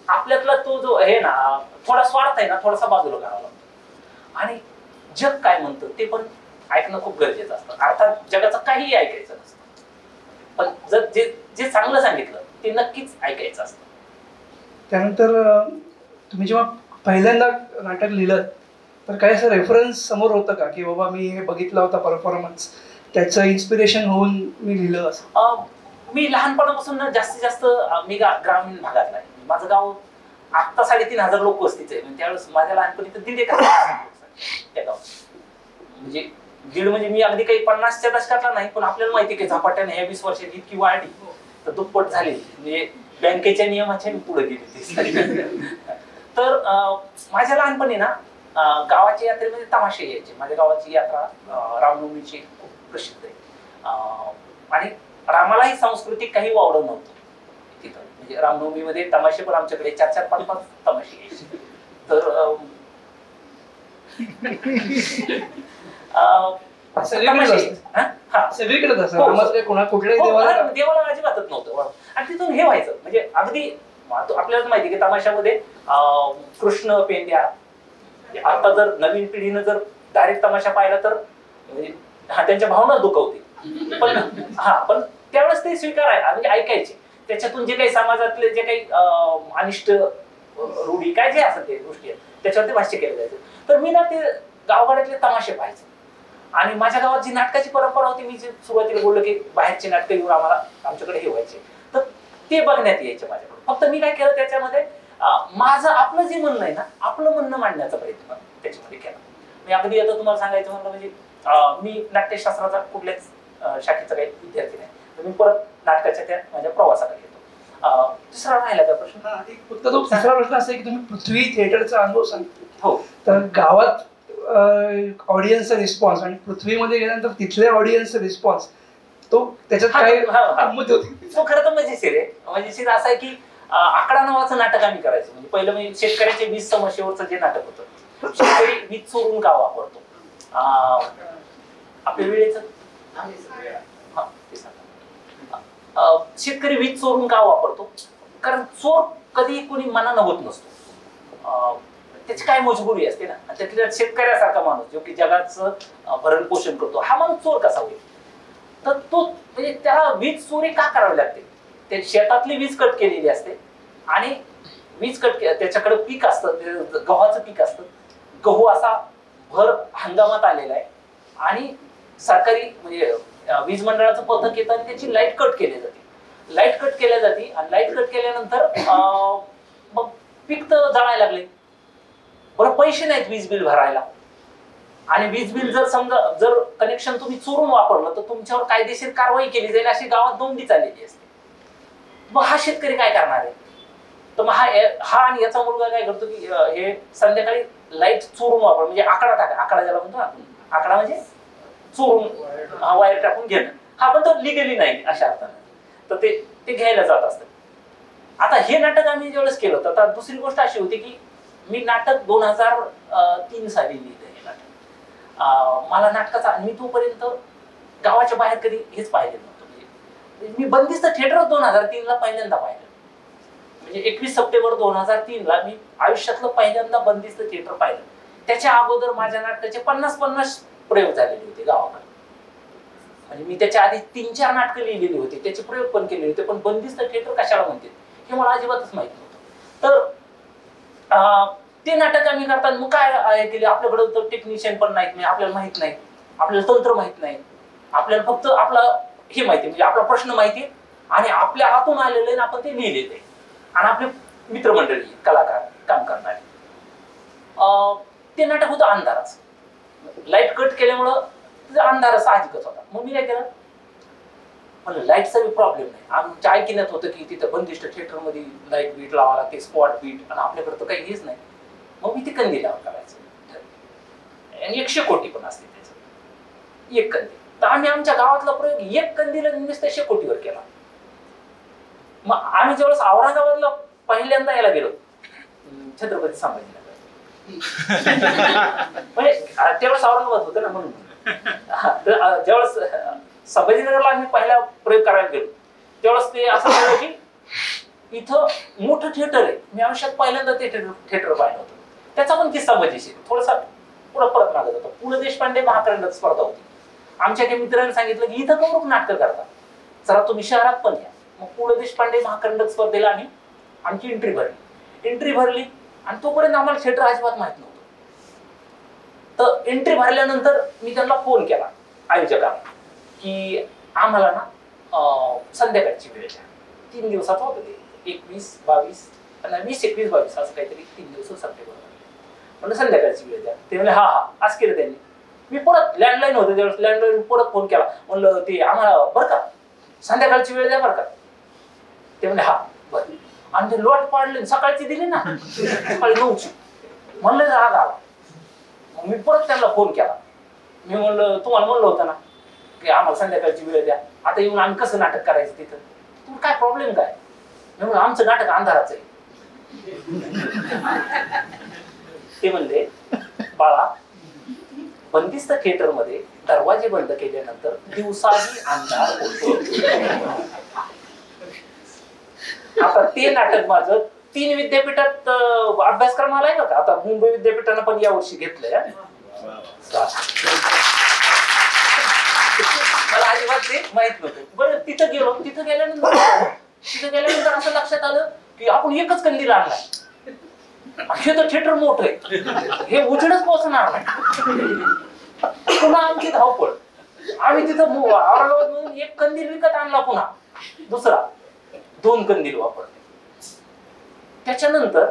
आपल्यातला तो जो आहे ना, थोडा स्वार्थ आहे ना, थोडासा बाजूला करावा लागतो. आणि जग काय म्हणतं ते पण ऐकणं खूप गरजेचं असतं. अर्थात जगाचं काहीही ऐकायचं नसतं, पण जर जे जे चांगलं सांगितलं ते नक्कीच ऐकायचं असतं. त्यानंतर तुम्ही जेव्हा पहिल्यांदा नाटक लिहिलं तर काही असं रेफरन्स समोर होतं का की बाबा मी हे बघितला होता परफॉर्मन्स, त्याचं इन्स्पिरेशन होऊन मी लिहिलं असं? मी लहानपणापासून ना जास्तीत जास्त मी ग्रामीण भागातला आहे. माझं गाव आत्ता 3,500 लोक वस्तीचं आहे, म्हणजे त्यावेळेस माझ्या लहानपणी तर 1,500 त्या गावात. म्हणजे दीड म्हणजे मी अगदी काही 50च्या दशकातला नाही, पण आपल्याला माहिती आहे की झपाट्याने ह्या 20 वर्षात इतकी वाढली तर दुप्पट झाली. म्हणजे बँकेच्या नियमाच्या मी पुढे गेली. तर माझ्या लहानपणी ना गावाच्या यात्रेमध्ये तमाशे यायचे. माझ्या गावाची यात्रा रामनवमीची खूप प्रसिद्ध आहे, आणि रामालाही सांस्कृतिक काही वावडं नव्हतं तिथं. म्हणजे रामनवमीमध्ये तमाशे पण आमच्याकडे 4-4, 5-5 तमाशे यायचे. तर सगळीकडे कुठल्याही देवाला अजिबातच नव्हतं. आणि तिथून हे व्हायचं म्हणजे अगदी आपल्याला माहिती की तमाशामध्ये कृष्ण पेंड्या, आता जर नवीन पिढीनं जर डायरेक्ट तमाशा पाहिला तर त्यांच्या भावना दुखवते, पण त्यावेळेस ते स्वीकार आहे म्हणजे ऐकायचे. त्याच्यातून जे काही समाजातले जे काही अनिष्ट रूढी काय जे असत ते गोष्टी आहेत त्याच्यावरती भाष्य केलं जायचं. तर मी ना ते गावगाड्यातले तमाशे पाहायचे, आणि माझ्या गावात जी नाटकाची परंपरा होती, मी जे सुरुवातीला बोललो की बाहेरचे नाटक येऊन आम्हाला आमच्याकडे हे व्हायचे, तर ते बघण्यात यायचे माझ्याकडे. फक्त मी काय केलं त्याच्यामध्ये माझं आपलं जे म्हणणं आहे ना, आपलं म्हणणं मांडण्याचा प्रयत्न त्याच्यामध्ये केला. मी अगदी आता तुम्हाला सांगायचं म्हणलं म्हणजे मी नाट्यशास्त्राचा कुठल्याच शाखेचा काही विद्यार्थी नाही, तर मी परत नाटकाच्या त्या माझ्या प्रवासाकडे येतो. दुसरा राहिला का प्रश्न? फक्त तो तिसरा प्रश्न असा आहे की तुम्ही पृथ्वी थिएटरचा अनुभव सांगितला. हो. तर गावात ऑडियन्सचा रिस्पॉन्स आणि पृथ्वीमध्ये गेल्यानंतर तिथल्या ऑडियन्सचा रिस्पॉन्स, तो त्याच्यात काय गंमत होती? तो खरं तर मजेशीर आहे. मजेशीर असं आहे की आकडा नावाचं नाटक आम्ही करायचो. म्हणजे पहिलं म्हणजे शेतकऱ्याच्या वीज समस्येवरचं जे नाटक होतं, शेतकरी वीज चोरून का वापरतो, आपल्या वेळेचं शेतकरी वीज चोरून का वापरतो, कारण चोर कधी कोणी मनानं होत नसतो, त्याची काय मजबुरी असते ना. त्यातल्या शेतकऱ्यासारखा माणूस जो की जगाचं भरण पोषण करतो, हा माणूस चोर कसा होईल? तर तो म्हणजे त्याला वीज चोरी का करावी लागते? ते शेतातली वीज कट केलेली असते, आणि वीज कट त्याच्याकडे पीक असतं, गव्हाचं पीक असतं. गहू असा भर हंगामात आलेला आहे, आणि सरकारी म्हणजे वीज मंडळाचं पथक येतं आणि त्याची लाईट कट केली जाते. लाईट कट केल्या जाते, आणि लाईट कट केल्यानंतर मग पीक तर जळायला लागले. बरं, पैसे नाहीत वीज बिल भरायला, आणि वीज बिल जर समजा जर कनेक्शन तुम्ही चोरून वापरलं तर तुमच्यावर कायदेशीर कारवाई केली जाईल, अशी गावात नोंदी चाललेली असते. मग हा शेतकरी काय करणार आहे? तर मग हा आणि याचा मुलगा काय करतो की हे संध्याकाळी लाईट चोरून वापर, म्हणजे आकडा टाका, आकडा ज्याला म्हणतो ना, आकडा म्हणजे चोरून वायर टाकून घेणं, हा पण तो लिगली नाही अशा अर्थाने. तर ते घ्यायला जात असतात. आता हे नाटक आम्ही ज्यावेळेस केलं होतं, आता दुसरी गोष्ट अशी होती की मी नाटक 2003 साली लिहिलं हे नाटक. मला नाटकाचा, मी तोपर्यंत गावाच्या बाहेर कधी हेच पाहिलं नव्हतं. म्हणजे मी बंदिस्त थिएटर 2003ला पहिल्यांदा पाहिलं. म्हणजे 21 सप्टेंबर 2003ला मी आयुष्यातलं पहिल्यांदा बंदिस्त थिएटर पाहिलं. त्याच्या अगोदर माझ्या नाटकाचे 50-50 प्रयोग झालेले होते गावाकडे. म्हणजे मी त्याच्या आधी 3-4 नाटकं लिहिलेली होती, त्याचे प्रयोग पण केले होते, पण बंदिस्त थिएटर कशाला म्हणते हे मला अजिबातच माहित नव्हतं. तर ते नाटक आम्ही करताना मग काय केले, आपल्याकडे तर टेक्निशियन पण नाहीत, नाही आपल्याला माहित नाही, आपल्याला तंत्र माहित नाही, आपल्याला फक्त आपला हे माहिती म्हणजे आपला प्रश्न माहिती, आणि आपल्या हातून आलेले आपण ते लिहिलेले आहे, आणि आपले मित्रमंडळी कलाकार काम करणारे. ते नाटक होतं अंधाराचं. लाईट कट केल्यामुळं अंधार साहजिकच होता. मग मी काय केलं, म्हणलं लाईटचा बी प्रॉब्लेम नाही. आमच्या ऐकण्यात होतं की तिथं बंदिस्त थिएटर मध्ये लाईट बीट लावा लागते, स्पॉट बीट, आणि आपल्याकडे तर काही हेच नाही. मग मी ते कंदीलावर करायचं, आणि 100 कोटी पण असते त्याचं, एक कंदील. तर आम्ही आमच्या गावातला प्रयोग एक कंदील नुसतं 100 कोटीवर केला. मग आम्ही ज्यावेळेस औरंगाबादला पहिल्यांदा यायला गेलो, छत्रपती संभाजीनगर, म्हणजे त्यावेळेस औरंगाबाद होतं ना, म्हणून ज्यावेळेस संभाजीनगरला आम्ही पहिला प्रयोग करायला गेलो त्यावेळेस ते असं झालं की इथं मोठं थिएटर आहे. मी आयुष्यात पहिल्यांदा ते थिएटर पाहिलं होतं. त्याचा पण किस्सा मजेशीर, थोडासा पुढं परत मागं होतं. पु ल देशपांडे महाकरंडक स्पर्धा होती. आमच्या काही मित्रांनी सांगितलं की इथं करून नाटकं करता, जरा तुम्ही शहरात पण या. मग पु ल देशपांडे महाकरंडक स्पर्धेला आमची एंट्री भरली आणि तोपर्यंत आम्हाला थिएटर अजिबात माहित नव्हतं. तर एंट्री भरल्यानंतर मी त्यांना फोन केला आयोजकांना की आम्हाला ना संध्याकाळची वेळ द्या. 3 दिवसाचं होतं ते, 21, 22 20, 21, 22 असं काहीतरी 3 दिवस सप्टेंबर म्हणलं संध्याकाळची वेळ द्या. ते म्हणले हा आज केलं त्यांनी. मी परत लँडलाईन होते त्यावेळेस, लँडलाईन परत फोन केला, म्हणलं ते आम्हाला बरं का संध्याकाळची वेळ द्या बरं का. ते म्हणले हा बरं. आणि ते लॉट पाडले, सकाळची दिली ना, सकाळी 9ची. म्हणलं राग आला. मग मी परत त्यांना फोन केला. मी म्हणलं तुम्हाला म्हणलं होतं ना की आम्हाला संध्याकाळची वेळ द्या, आता येऊन आम्ही कसं नाटक करायचं तिथं, तुम्ही काय प्रॉब्लेम काय. मी म्हणलं आमचं नाटक अंधाराचं आहे. ते म्हणले बाळा बंदिस्त थिएटर मध्ये दरवाजे बंद केल्यानंतर दिवसाही अंधार होतो. आता ते नाटक माझं 3 विद्यापीठात अभ्यासक्रम आलाय का. आता मुंबई विद्यापीठानं पण यावर्षी घेतलंय. मला अजिबात ते माहित नव्हतं. बरं तिथं गेल्यानंतर असं लक्षात आलं की आपण एकच कंदील आणलाय. हे तर थिएटर मोठं आहे, हे उजेडच पोहोचणार नाही. पुन्हा आमची धावपळ. आम्ही तिथं औरंगाबाद मधून 1 कंदील विकत आणला, पुन्हा दुसरा 2 कंदील वापरले. त्याच्यानंतर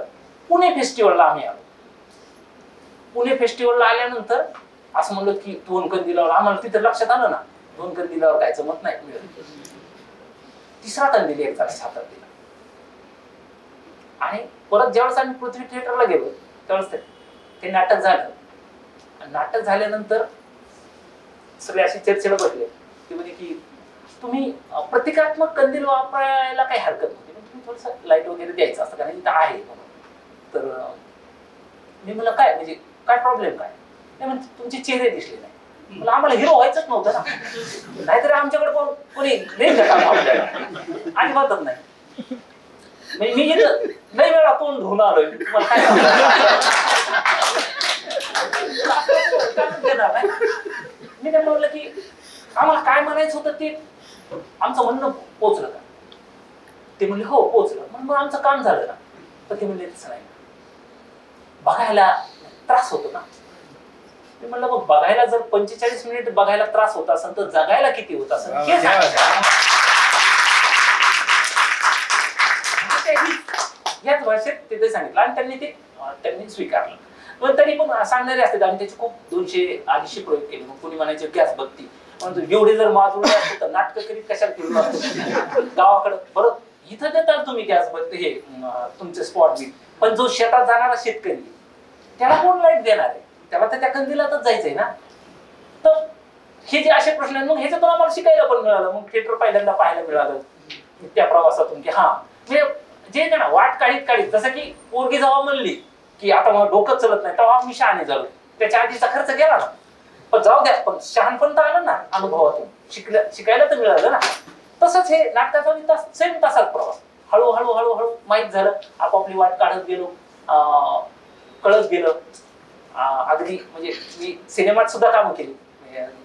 पुणे फेस्टिवलला आम्ही आलो. पुणे फेस्टिवलला आल्यानंतर असं म्हणलं की 2 कंदिलावर आम्हाला तिथं लक्षात आलं ना 2 कंदिलावर काय जमत नाही मिळत. 3रा कंदील एक जणांच्या हातात दिला. आणि परत ज्यावेळेस आम्ही पृथ्वी थिएटरला गेलो त्यावेळेस ते नाटक झालं. नाटक झाल्यानंतर सगळे असे चर्चेला बसले. ते म्हणजे की तुम्ही प्रतिकात्मक कंदील वापरायला काही हरकत नव्हती, तुम्ही थोडंसं लाईट वगैरे द्यायचं असतं कारण इथं आहे म्हणून. तर मी म्हणलं काय म्हणजे काय प्रॉब्लेम काय. नाही म्हणजे तुमचे चेहरे दिसले नाही. मला आम्हाला हिरो व्हायचंच नव्हतं ना, नाहीतर आमच्याकडे कोणी नाही आपल्याला अजिबातच नाही. मी इथं नाही वेळा तोंड धुवून आलोय, तुम्हाला काय देणार नाही. मी त्यांना म्हणलं की आम्हाला काय म्हणायचं होतं ते आमचं म्हणणं पोचलं का. ते म्हणले हो पोचलं. मग आमचं काम झालं ना. तर ते म्हणले तसं नाही, बघायला त्रास होतो ना. मी म्हणलं मग बघायला जर 45 मिनिट बघायला त्रास होत असेल तर जगायला किती होत असेल हे याच भाषेत तिथे सांगितलं आणि त्यांनी स्वीकारलं. पण तरी पण सांगणारे असतात आणि त्याचे खूप 200-250 प्रयोग केले. मग कोणी म्हणायचे गॅस बत्ती म्हणतो एवढे जर माजुरले असते तर नाटक करीत कशाला फिरलो असतो गावाकडं. बरं इथं देताल तुम्ही गॅस बत्ती हे तुमचे स्पॉट बी, पण जो शेतात जाणारा शेतकरी त्याला कोण लाईट देणार आहे, त्याला तर त्या कंदिलातच जायचंय ना. तर हे जे असे प्रश्न आहेत मग ह्याच्यातून आम्हाला शिकायला पण मिळालं. मग थिएटर पहिल्यांदा पाहायला मिळालं त्या प्रवासातून की हा म्हणजे जे ना वाट काढीत जसं की पोरगी जेव्हा म्हणली की आता मला डोकं चलत नाही तेव्हा मी शहाणे झालो. त्याच्या आधीचा खर्च गेला ना, पण जाऊ द्या पण शहाणपण तर आलं ना अनुभवातून, शिकायला तर मिळालं ना. तसंच हे नाटकाचा सेम तसाच प्रवास. हळूहळू माहीत झालं, आपापली वाट काढत गेलो, कळत गेलं. अगदी म्हणजे मी सिनेमात सुद्धा कामं केली.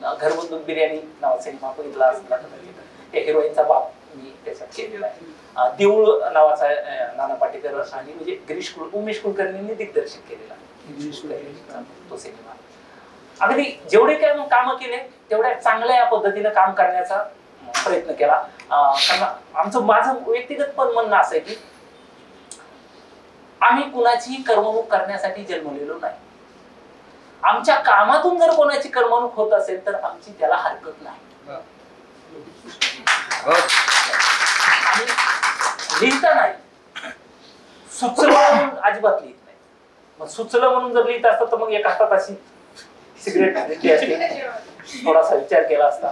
घरबंदूक बिर्याणी नावाचा सिनेमा बघितला असला त्या हिरोईनचा बाप मी त्याच्यात केलेला आहे. देऊळ नावाचा नाना पाटेकर आणि म्हणजे उमेश कुलकर्णींनी दिग्दर्शित केलेला तो सिनेमा. अगदी जेवढे काही कामं केले तेवढ्या चांगल्या या पद्धतीने काम करण्याचा प्रयत्न केला. कारण माझं व्यक्तिगत पण म्हणणं असं आहे की आम्ही कुणाचीही करमणूक करण्यासाठी जन्मलेलो नाही. आमच्या कामातून जर कोणाची करमणूक होत असेल तर आमची त्याला हरकत नाही. आणि लिहिता नाही, सुचलं म्हणून अजिबात लिहित नाही. मग सुचलं म्हणून जर लिहित असतं तर मग एका हातात अशी सिगरेट घेतली असते, थोडासा विचार केला असता.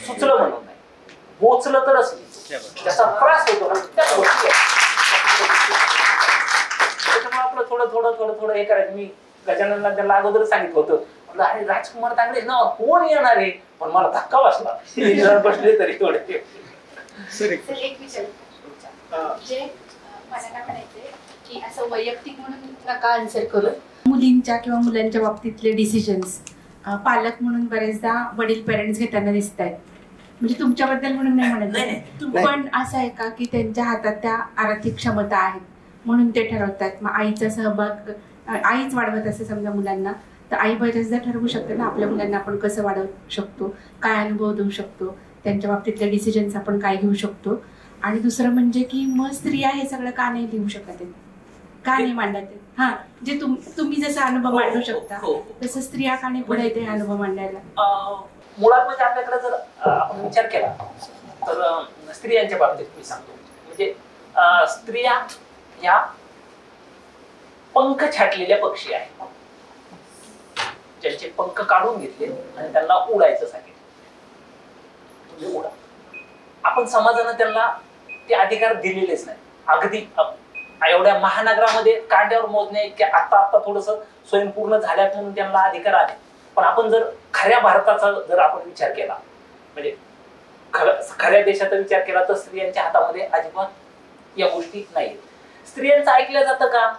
सुचलं म्हणून नाही, बोचलं तर असली त्याचा त्रास होतो ना त्या गोष्टी. त्याच्यामुळे आपलं थोडं हे करायचं. मी गजाननला त्याला अगोदर सांगितलं होतं, म्हटलं अरे राजकुमार तांगडे ना कोण येणार आहे, पण मला धक्का बसला बसले तरी थोडे. एक विचार जे मला काय म्हणायचंय की असं वैयक्तिक म्हणून नका आन्सर करू. मुलींच्या किंवा मुलांच्या बाबतीतले डिसिजन्स पालक म्हणून बरेचदा वडील पेरेंट्स घेताना दिसत आहेत, म्हणजे तुमच्याबद्दल म्हणून नाही म्हणत आहे. पण असं आहे का की त्यांच्या हातात त्या आर्थिक क्षमता आहेत म्हणून ते ठरवतात, मग आईचा सहभाग आईच वाढवत असते समजा मुलांना, तर आई बरेचदा ठरवू शकते ना आपल्या मुलांना आपण कसं वाढवू शकतो, काय अनुभव देऊ शकतो, त्यांच्या बाबतीतले डिसिजन्स आपण काय घेऊ शकतो. आणि दुसरं म्हणजे की मग स्त्रिया हे सगळं का नाही लिहू शकत आहेत, का नाही मांडत आहेत? हा, जे तुम्ही जसा अनुभव मांडू शकता तसं स्त्रिया का नाही पुढे येते अनुभव मांडायला? मुळात म्हणजे आपल्याकडे जर आपण विचार केला तर स्त्रियांच्या बाबतीत मी सांगतो, म्हणजे स्त्रिया ह्या पंख छाटलेल्या पक्षी आहेत, ज्यांचे पंख काढून घेतले आणि त्यांना उडायचं सांगितलं, तुम्ही उडा. आपण समाजानं त्यांना ते अधिकार दिलेलेच नाही. अगदी एवढ्या महानगरामध्ये कांड्यावर मोजण्या इतक्या आता थोडस स्वयंपूर्ण झाल्यात म्हणून त्यांना अधिकार आले. पण आपण जर खऱ्या भारताचा जर आपण विचार केला, म्हणजे खऱ्या देशाचा विचार केला, तर स्त्रियांच्या हातामध्ये अजिबात या गोष्टी नाहीत. स्त्रियांचं ऐकलं जातं का?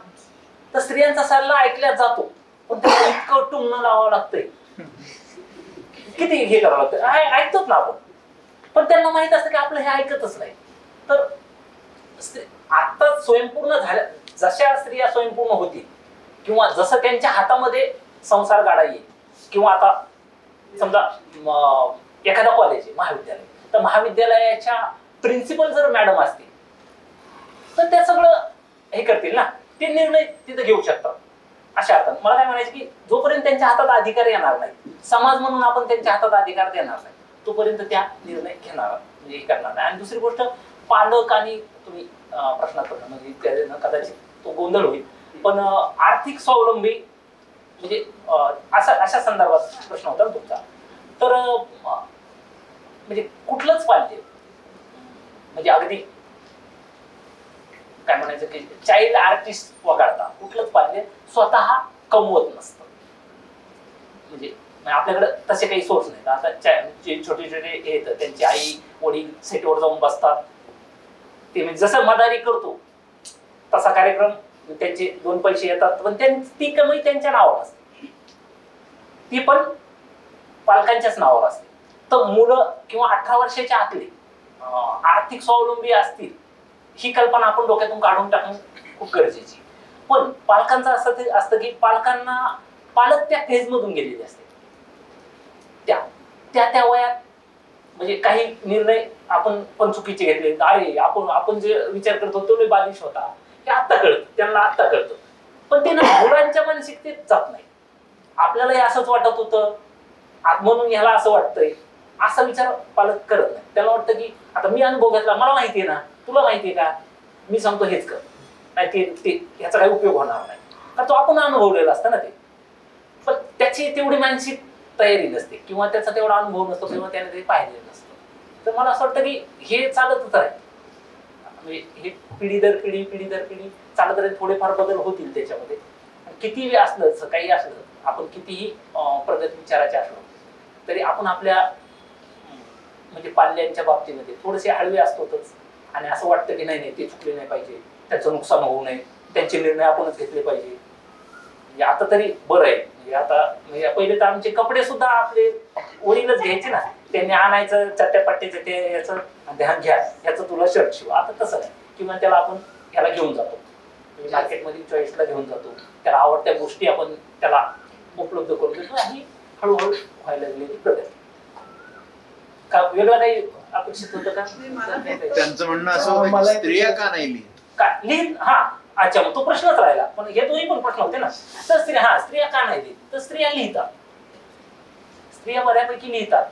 तर स्त्रियांचा सल्ला ऐकला जातो, पण त्याला इतकं टुंगणं लावावं लागतंय, किती हे करावं लागतं. ऐकतोच ना आपण, पण त्यांना माहित असतं की आपलं हे ऐकतच नाही. तर आता स्वयंपूर्ण झाल्या, जशा स्त्रिया स्वयंपूर्ण होतील किंवा जसं त्यांच्या हातामध्ये संसार गाडा येईल, किंवा आता समजा एखादा कॉलेज आहे, महाविद्यालय, तर महाविद्यालयाच्या प्रिन्सिपल जर मॅडम असतील तर त्या सगळं हे करतील ना, ते निर्णय तिथे घेऊ शकतात. अशा अर्थात मला काय म्हणायचं की जोपर्यंत त्यांच्या हातात अधिकार येणार नाही, समाज म्हणून आपण त्यांच्या हातात अधिकार देणार नाही, तोपर्यंत त्या निर्णय घेणार म्हणजे हे करणार नाही. आणि दुसरी गोष्ट, पालक आणि तुम्ही प्रश्नात म्हणजे कदाचित तो गोंधळ होईल, पण आर्थिक स्वावलंबी म्हणजे अशा संदर्भात प्रश्न होता ना तुमचा. तर म्हणजे कुठलंच पाहिजे, म्हणजे अगदी काय म्हणायचं की चाइल्ड आर्टिस्ट वगळता कुठलंच पाहिजे स्वतः कमवत नसतं. म्हणजे आपल्याकडे तसे काही सोर्स नाहीत. आता जे छोटे छोटे येत त्यांची आई वडील सेटवर जाऊन बसतात, ते म्हणजे जसं मदारी करतो तसा कार्यक्रम, त्यांचे 2 पैसे येतात, पण ती कमाई त्यांच्या नावावर असते, ती पण पालकांच्याच नावावर असते. तर मुलं किंवा 18 वर्षाच्या आतले आर्थिक स्वावलंबी असतील, ही कल्पना आपण डोक्यातून काढून टाकणं खूप गरजेची. पण पालकांचं असं असतं की पालक त्या फेज मधून गेलेले असते, त्या वयात म्हणजे काही निर्णय आपण पण चुकीचे घेतले. अरे आपण जे विचार करतो तो लय बालिश होता, हे आत्ता कळतं, त्यांना आत्ता कळतं, पण ते ना मुलांच्या मानसिकतेत जात नाही. आपल्यालाही असंच वाटत होतं म्हणून ह्याला असं वाटतंय, असा विचार पालक करत नाही. त्याला वाटतं की आता मी अनुभव घेतला, मला माहितीये ना, तुला माहितीये का, मी सांगतो हेच कर, नाही ते ह्याचा काही उपयोग होणार नाही, कारण तो आपण अनुभवलेला असतं ना ते. पण त्याची तेवढी मानसिक तयारी नसते किंवा त्याचा तेवढा अनुभव नसतो किंवा त्याने ते पाहिलेलं नसतं. तर मला असं वाटतं की हे चालतच आहे, म्हणजे हे पिढी दर पिढी चालत राहील. थोडेफार बदल होतील त्याच्यामध्ये. कितीही असलं, काही असलं, आपण कितीही प्रगत विचाराचे असलो तरी आपण आपल्या म्हणजे पाल्यांच्या बाबतीमध्ये थोडेसे हळवे असतोच. आणि असं वाटतं की नाही ते चुकले नाही पाहिजे, त्याचं नुकसान होऊ नये, त्यांचे निर्णय आपणच घेतले पाहिजे. म्हणजे आता तरी बरं आहे. म्हणजे आता म्हणजे पहिले तर आमचे कपडे सुद्धा आपले वडीलच घ्यायचे ना, त्यांनी आणायचं चट्ट्यापट्ट्याचं ते याचं ध्यान घ्या, ह्याचं तुला शर्ट शिवा. आता तसं नाही, किंवा त्याला आपण ह्याला घेऊन जातो, म्हणजे मार्केटमध्ये चॉईसला घेऊन जातो, त्याला आवडत्या गोष्टी आपण त्याला उपलब्ध करून देतो. आणि हळूहळू व्हायला लागलेली प्रगती. का वेगळं काही अपेक्षित होतं का? त्यांचं म्हणणं असं होतं की स्त्रिया का नाही लिहित? हा, अच्छा, मग तो प्रश्नच राहिला. पण हे दोन्ही पण प्रश्न होते ना. तर स्त्रिया का नाही लिहित? तर स्त्रिया लिहितात, स्त्रिया बऱ्यापैकी लिहितात,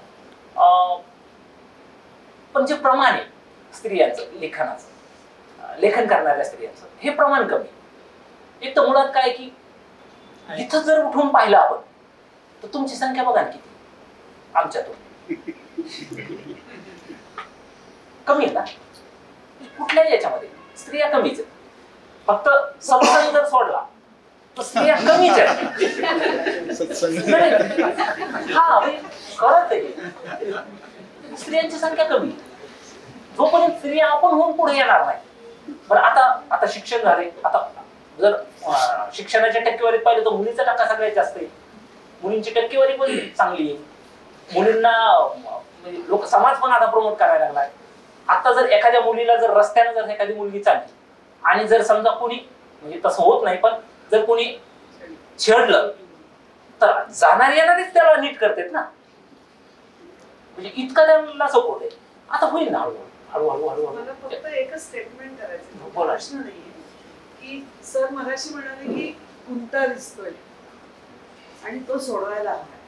पण जे प्रमाण आहे स्त्रियांचं लेखनाचं, लेखन करणाऱ्या स्त्रियांचं, हे प्रमाण कमी. एक तर मुळात काय की इथं जर उठून पाहिलं आपण तर तुमची संख्या बघा ना किती, आमच्यातून कमी आहे ना. कुठल्याही याच्यामध्ये स्त्रिया कमीच आहेत. फक्त सत्संग जर सोडला तर स्त्रिया कमीच आहेत. हा, कळत आहे, स्त्रियांची संख्या कमी. जोपर्यंत स्त्रिया आपण होऊन पुढे येणार नाही. बरं, आता शिक्षण झाले, आता जर शिक्षणाच्या टक्केवारीत पाहिलं तर मुलीचा टक्का सगळ्यात जास्त आहे. मुलींची टक्केवारी पण चांगली आहे, मुलींना म्हणजे लोक समाज पण आता प्रमोट करायला लागलाय. आता जर एखाद्या मुलीला जर रस्त्यानं जर एखादी मुलगी चालली आणि जर समजा कोणी म्हणजे तसं होत नाही पण जर कोणी छेडलं तर जाणारी येणारीच त्याला नीट करतात ना, म्हणजे इतका त्यांना सपोर्ट आहे. आता होईल ना हळूहळू हळूहळू मला फक्त एकच स्टेटमेंट करायचं, बोला. प्रश्न नाहीये की सर मगाशी म्हणाले की गुंता दिसतोय आणि तो सोडवायला हवा.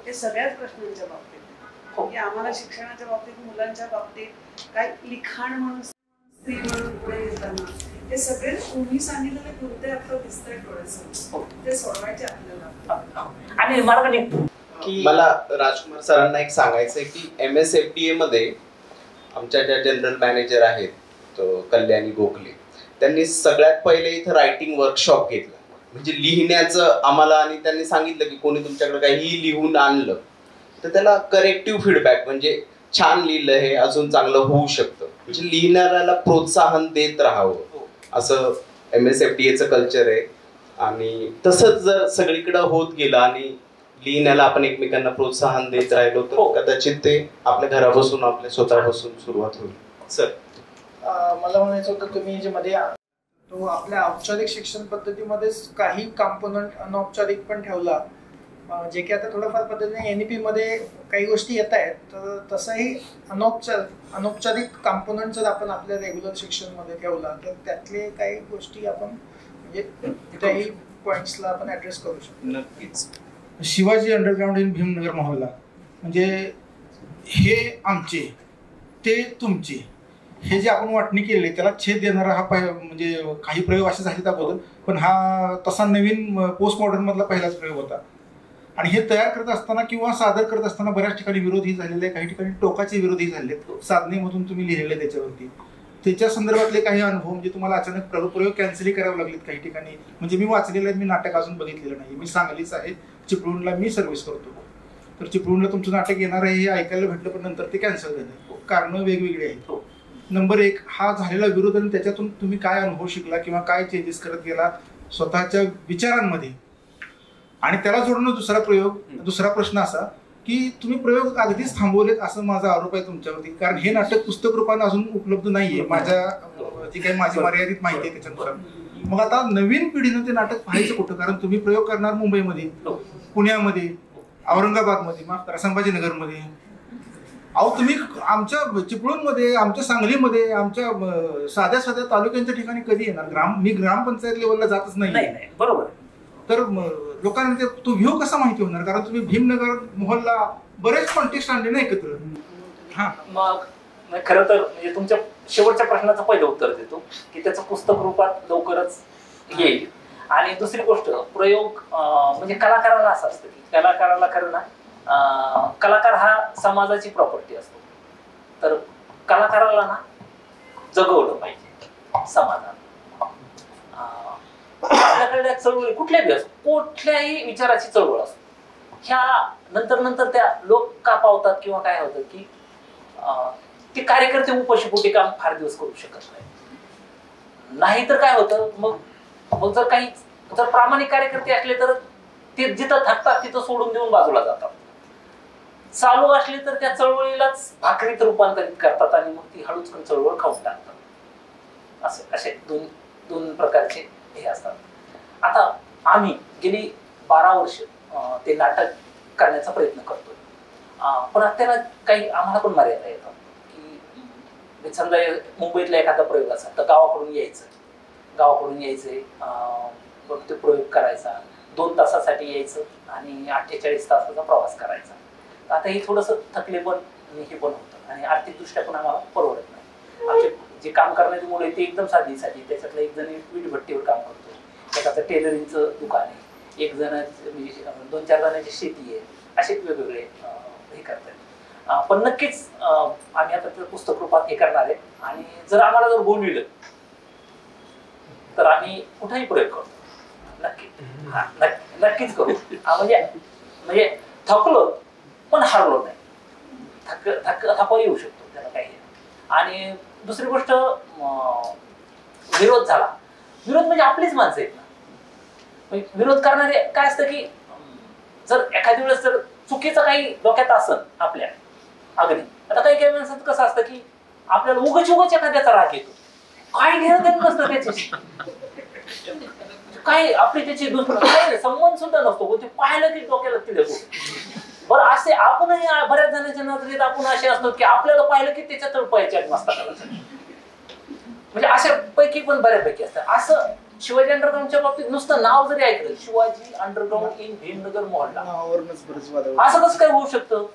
हे सगळ्याच प्रश्नांच्या बाबतीत हो. की आम्हाला शिक्षणाच्या बाबतीत, मुलांच्या बाबतीत काय लिखाण म्हणून, स्त्री म्हणून पुढे येताना हे सगळे तुम्ही सांगितलेले मुद्दे आता दिसतंय थोडंसं, ते सोडवायचे आपल्याला. आणि मार्ग निघतो. मला राजकुमार सरांना एक सांगायचं आहे की MSFDA मध्ये आमच्या ज्या जनरल मॅनेजर आहेत कल्याणी गोखले, त्यांनी सगळ्यात पहिले इथं रायटिंग वर्कशॉप घेतला, म्हणजे लिहिण्याचं आम्हाला. आणि त्यांनी सांगितलं की कोणी तुमच्याकडे काही लिहून आणलं तर त्याला करेक्टिव्ह फीडबॅक, म्हणजे छान लिहिलं, हे अजून चांगलं होऊ शकतं, म्हणजे लिहिणाऱ्याला प्रोत्साहन देत राहावं, असं MSFDAचं कल्चर आहे. आणि तसंच जर सगळीकडे होत गेलं आणि लिहिण्याला आपण एकमेकांना प्रोत्साहन देत राहिलो तर कदाचित ते आपल्या घरापासून, आपल्या स्वतःपासून सुरुवात होईल. सर मला म्हणायचं होतं, तुम्ही जे मध्ये तो आपल्या औपचारिक शिक्षण पद्धतीमध्येच काही कॉम्पोनंट अनौपचारिक पण ठेवला, जे की आता थोडंफार पद्धतीने NEP मध्ये काही गोष्टी येत आहेत, तर तसंही अनौपचारिक कॉम्पोनंट जर आपण आपल्या रेग्युलर शिक्षणमध्ये ठेवला तर त्यातले काही गोष्टी आपण म्हणजे त्याही पॉईंट्सला आपण ऍड्रेस करू शकतो. नक्कीच. शिवाजी अंडरग्राउंड इन भीमनगर मोहल्ला, म्हणजे हे आमचे ते तुमचे, हे जे आपण वाटणी केली त्याला छेद देणारा हा म्हणजे काही प्रयोग असे झालेत अगोदर, पण हा तसा नवीन पोस्ट मॉडर्न मधला पहिलाच प्रयोग होता. आणि हे तयार करत असताना किंवा सादर करत असताना बऱ्याच ठिकाणी विरोधही झालेले, काही ठिकाणी टोकाचे विरोधही झाले. साधनेमधून तुम्ही लिहिलेले त्याच्यावरती, त्याच्या संदर्भातले काही अनुभव, म्हणजे तुम्हाला अचानक प्रयोग कॅन्सलही करावे लागलेत काही ठिकाणी. म्हणजे मी वाचलेलं आहे, मी नाटक अजून बघितलेलं नाही. मी सांगलीच आहे, चिपळूणला मी सर्व्हिस करतो, तर चिपळूणला तुमचं नाटक येणार आहे हे ऐकायला भेटलं, पण नंतर ते कॅन्सल झालं. कारणं वेगवेगळी आहेत. नंबर एक, हा झालेला विरोध आणि त्याच्यातून तुम्ही काय अनुभव शिकला किंवा काय चेंजेस करत गेला स्वतःच्या विचारांमध्ये. आणि त्याला जोडून दुसरा प्रश्न असा की तुम्ही प्रयोग अगदीच थांबवलेत असं माझा आरोप आहे तुमच्यावरती, कारण हे नाटक पुस्तक रूपाने अजून उपलब्ध नाहीये, माझ्या जी काही माझी मर्यादित माहिती आहे त्याच्यानुसार. मग आता नवीन पिढीनं ते नाटक पाहायचं कुठं, कारण तुम्ही प्रयोग करणार मुंबईमध्ये, पुण्यामध्ये, औरंगाबादमध्ये, माफ करा संभाजीनगरमध्ये. अहो तुम्ही आमच्या चिपळूणमध्ये, आमच्या सांगलीमध्ये, आमच्या साध्या तालुक्यांच्या ठिकाणी कधी येणार? मी ग्रामपंचायत लेवलला जातच नाही. बरोबर. तर लोकांना तो व्ह्यू कसा माहिती होणार, कारण तुम्ही भीमनगर मोहल्ला बरेच कॉन्टेक्स्ट आणले ना एकत्र. हा, मग खरं तर म्हणजे तुमच्या शेवटच्या प्रश्नाचं पहिलं उत्तर देतो की त्याचं पुस्तक रूपात लवकरच येईल. आणि दुसरी गोष्ट, प्रयोग म्हणजे कलाकाराला असं असतं की कलाकाराला खरं ना, कलाकार हा समाजाची प्रॉपर्टी असतो, तर कलाकाराला ना जगवलं पाहिजे समाजात. आपल्याकडे चळवळी कुठल्याही असो, कुठल्याही विचाराची चळवळ असो, ह्या नंतर त्या लोक का पावतात किंवा काय होतं की ते कार्यकर्ते उपाशीपोटी काम फार दिवस करू शकत नाही. तर काय होतं, मग जर प्रामाणिक कार्यकर्ते असले तर ते जिथं थकतात तिथं सोडून देऊन बाजूला जातात. चालू असले तर त्या चळवळीलाच भाकरीत रूपांतरित करतात आणि मग ती हळूच चळवळ खाऊन टाकतात. असे दोन प्रकारचे हे असतात. आता आम्ही गेली 12 वर्ष ते नाटक करण्याचा प्रयत्न करतोय, पण त्याला काही आम्हाला पण मर्यादा येतात की समजा मुंबईतला एखादा प्रयोग असा तर गावाकडून यायचंय, ते प्रयोग करायचा, 2 तासासाठी यायचं आणि 48 तासाचा प्रवास करायचा. आता हे थोडंसं थकले पण हे पण होतं आणि आर्थिकदृष्ट्या पण आम्हाला परवडत नाही. आमचे जे काम करणारी मुलं ते एकदम साधी, त्याच्यातलं एक जण वीट भट्टीवर काम करतो, एखादं टेलरिंगचं दुकान आहे, एक जण 2-4 जणांची शेती आहे, असे वेगवेगळे हे करतात. पण नक्कीच आम्ही आता पुस्तक रूपात हे करणार आहे आणि जर आम्हाला जर बोलविलं तर आम्ही कुठेही प्रयोग करतो. नक्कीच करू. म्हणजे थकलो पण हारलो नाही, थकवा येऊ शकतो त्याला काही. आणि दुसरी गोष्ट, विरोध म्हणजे आपलीच माणसं आहेत ना. विरोध करणारे काय असतं की जर एखाद्या वेळेस जर चुकीचं काही डोक्यात असन आपल्या अगदी, आता काही काही माणसात कसं असतं की आपल्याला उगच एखाद्याचा राग येतो, काय घेणं देणं नसतं त्याच्याशी, काय आपली त्याची दुसरं संबंध सुद्धा नसतो, ते पाहिलं की डोक्याला तिथे बरं. असे आपणही बऱ्याच जणांच्या नजरेत आपण असे असतो की आपल्याला पाहिलं की त्याच्या तळपायच्या नसतात, म्हणजे अशा पैकी पण बऱ्यापैकी असतात. असं शिवाजी अंडरग्राऊंडच्या बाबतीत नुसतं नाव जरी ऐकलं, शिवाजी अंडरग्राऊंड इन भीमनगर मोहल्ला, असं कसं काय होऊ शकतं?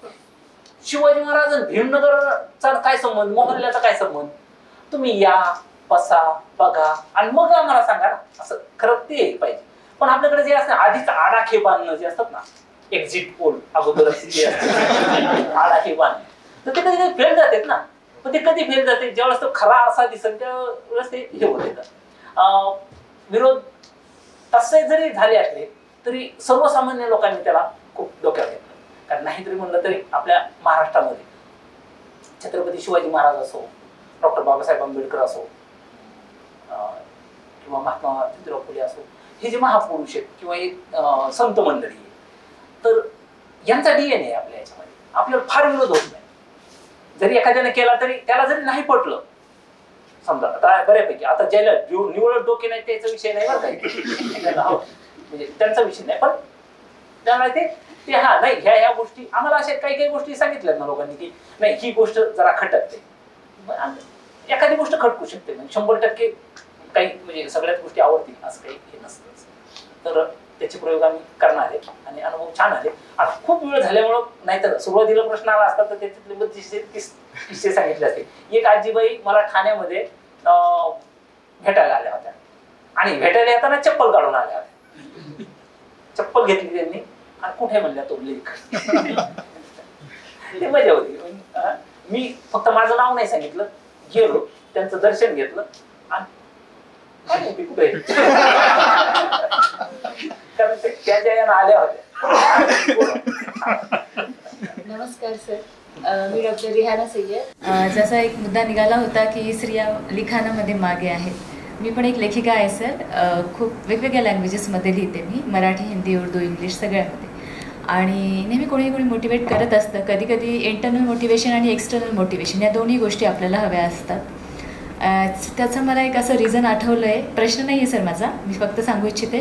शिवाजी महाराज भीमनगरचा काय संबंध, मोहल्ल्याचा काय संबंध? तुम्ही या, बसा, बघा आणि मग आम्हाला सांगा ना. असं खरं ते पाहिजे. पण आपल्याकडे जे असतं आधीच आडाखे बांधणं जे असतात ना, एक्झिट पोल अगोदरच जे असतात आडाखे बांधणं, तर ते कधी कधी फेल जातात ना. पण ते कधी फेल जाते ज्यावेळेस तो खरा असा दिसेल त्यावेळेस ते हे होते. विरोध तसे जरी झाले असले तरी सर्वसामान्य लोकांनी त्याला खूप डोक्यावर घेतलं. कारण नाहीतरी म्हणलं तरी आपल्या महाराष्ट्रामध्ये छत्रपती शिवाजी महाराज असो, डॉक्टर बाबासाहेब आंबेडकर असो, किंवा महात्मा ज्योतिराव फुले असो, हे जे महापुरुष आहेत किंवा हे संत मंडळी आहे, तर यांचा DNA आपल्या याच्यामध्ये. आपल्याला फार विरोध होत नाही. जरी एखाद्याने केला तरी त्याला जरी नाही पटलं, समजा आता बऱ्यापैकी आता ज्याला निवडत डोके नाही त्याचा विषय नाही बरं काही, म्हणजे त्यांचा विषय नाही, पण त्यामुळे ते हा नाही ह्या गोष्टी आम्हाला अशा काही गोष्टी सांगितल्यात ना लोकांनी की नाही ही गोष्ट जरा खटकते. एखादी गोष्ट खटकू शकते, म्हणजे 100% काही म्हणजे सगळ्याच गोष्टी आवडतील असं काही हे नसतंच. तर त्याचे प्रयोग आम्ही करणार आहे आणि अनुभव छान आले. आता खूप वेळ झाल्यामुळं, नाहीतर सुरुवातीला प्रश्न आला असता तर त्याच्यातले 32 किस्से सांगितले असते. एक आजीबाई मला ठाण्यामध्ये भेटायला आल्या होत्या आणि भेटायला येताना चप्पल काढून आल्या होत्या. चप्पल घेतली त्यांनी आणि कुठे म्हणल्या तो लेख. ते मजा होती. मी फक्त माझं नाव नाही सांगितलं, गेलो त्यांचं दर्शन घेतलं आणि काय माहिती कुठे कारण ते त्याच्या यानं आल्या होत्या. नमस्कार सर, मी डॉक्टर रिहाना सय्यद. जसा एक मुद्दा निघाला होता की स्त्रिया लिखाणामध्ये मागे आहेत. मी पण एक लेखिका आहे सर. खूप वेगवेगळ्या लँग्वेजेसमध्ये लिहिते मी, मराठी, हिंदी, उर्दू, इंग्लिश सगळ्यामध्ये. आणि नेहमी कोणी मोटिवेट करत असतं. कधी कधी इंटरनल मोटिवेशन आणि एक्सटर्नल मोटिवेशन या दोन्ही गोष्टी आपल्याला हव्या असतात. त्याचं मला एक असं रिझन आठवलं आहे. प्रश्न नाही आहे सर माझा, मी फक्त सांगू इच्छिते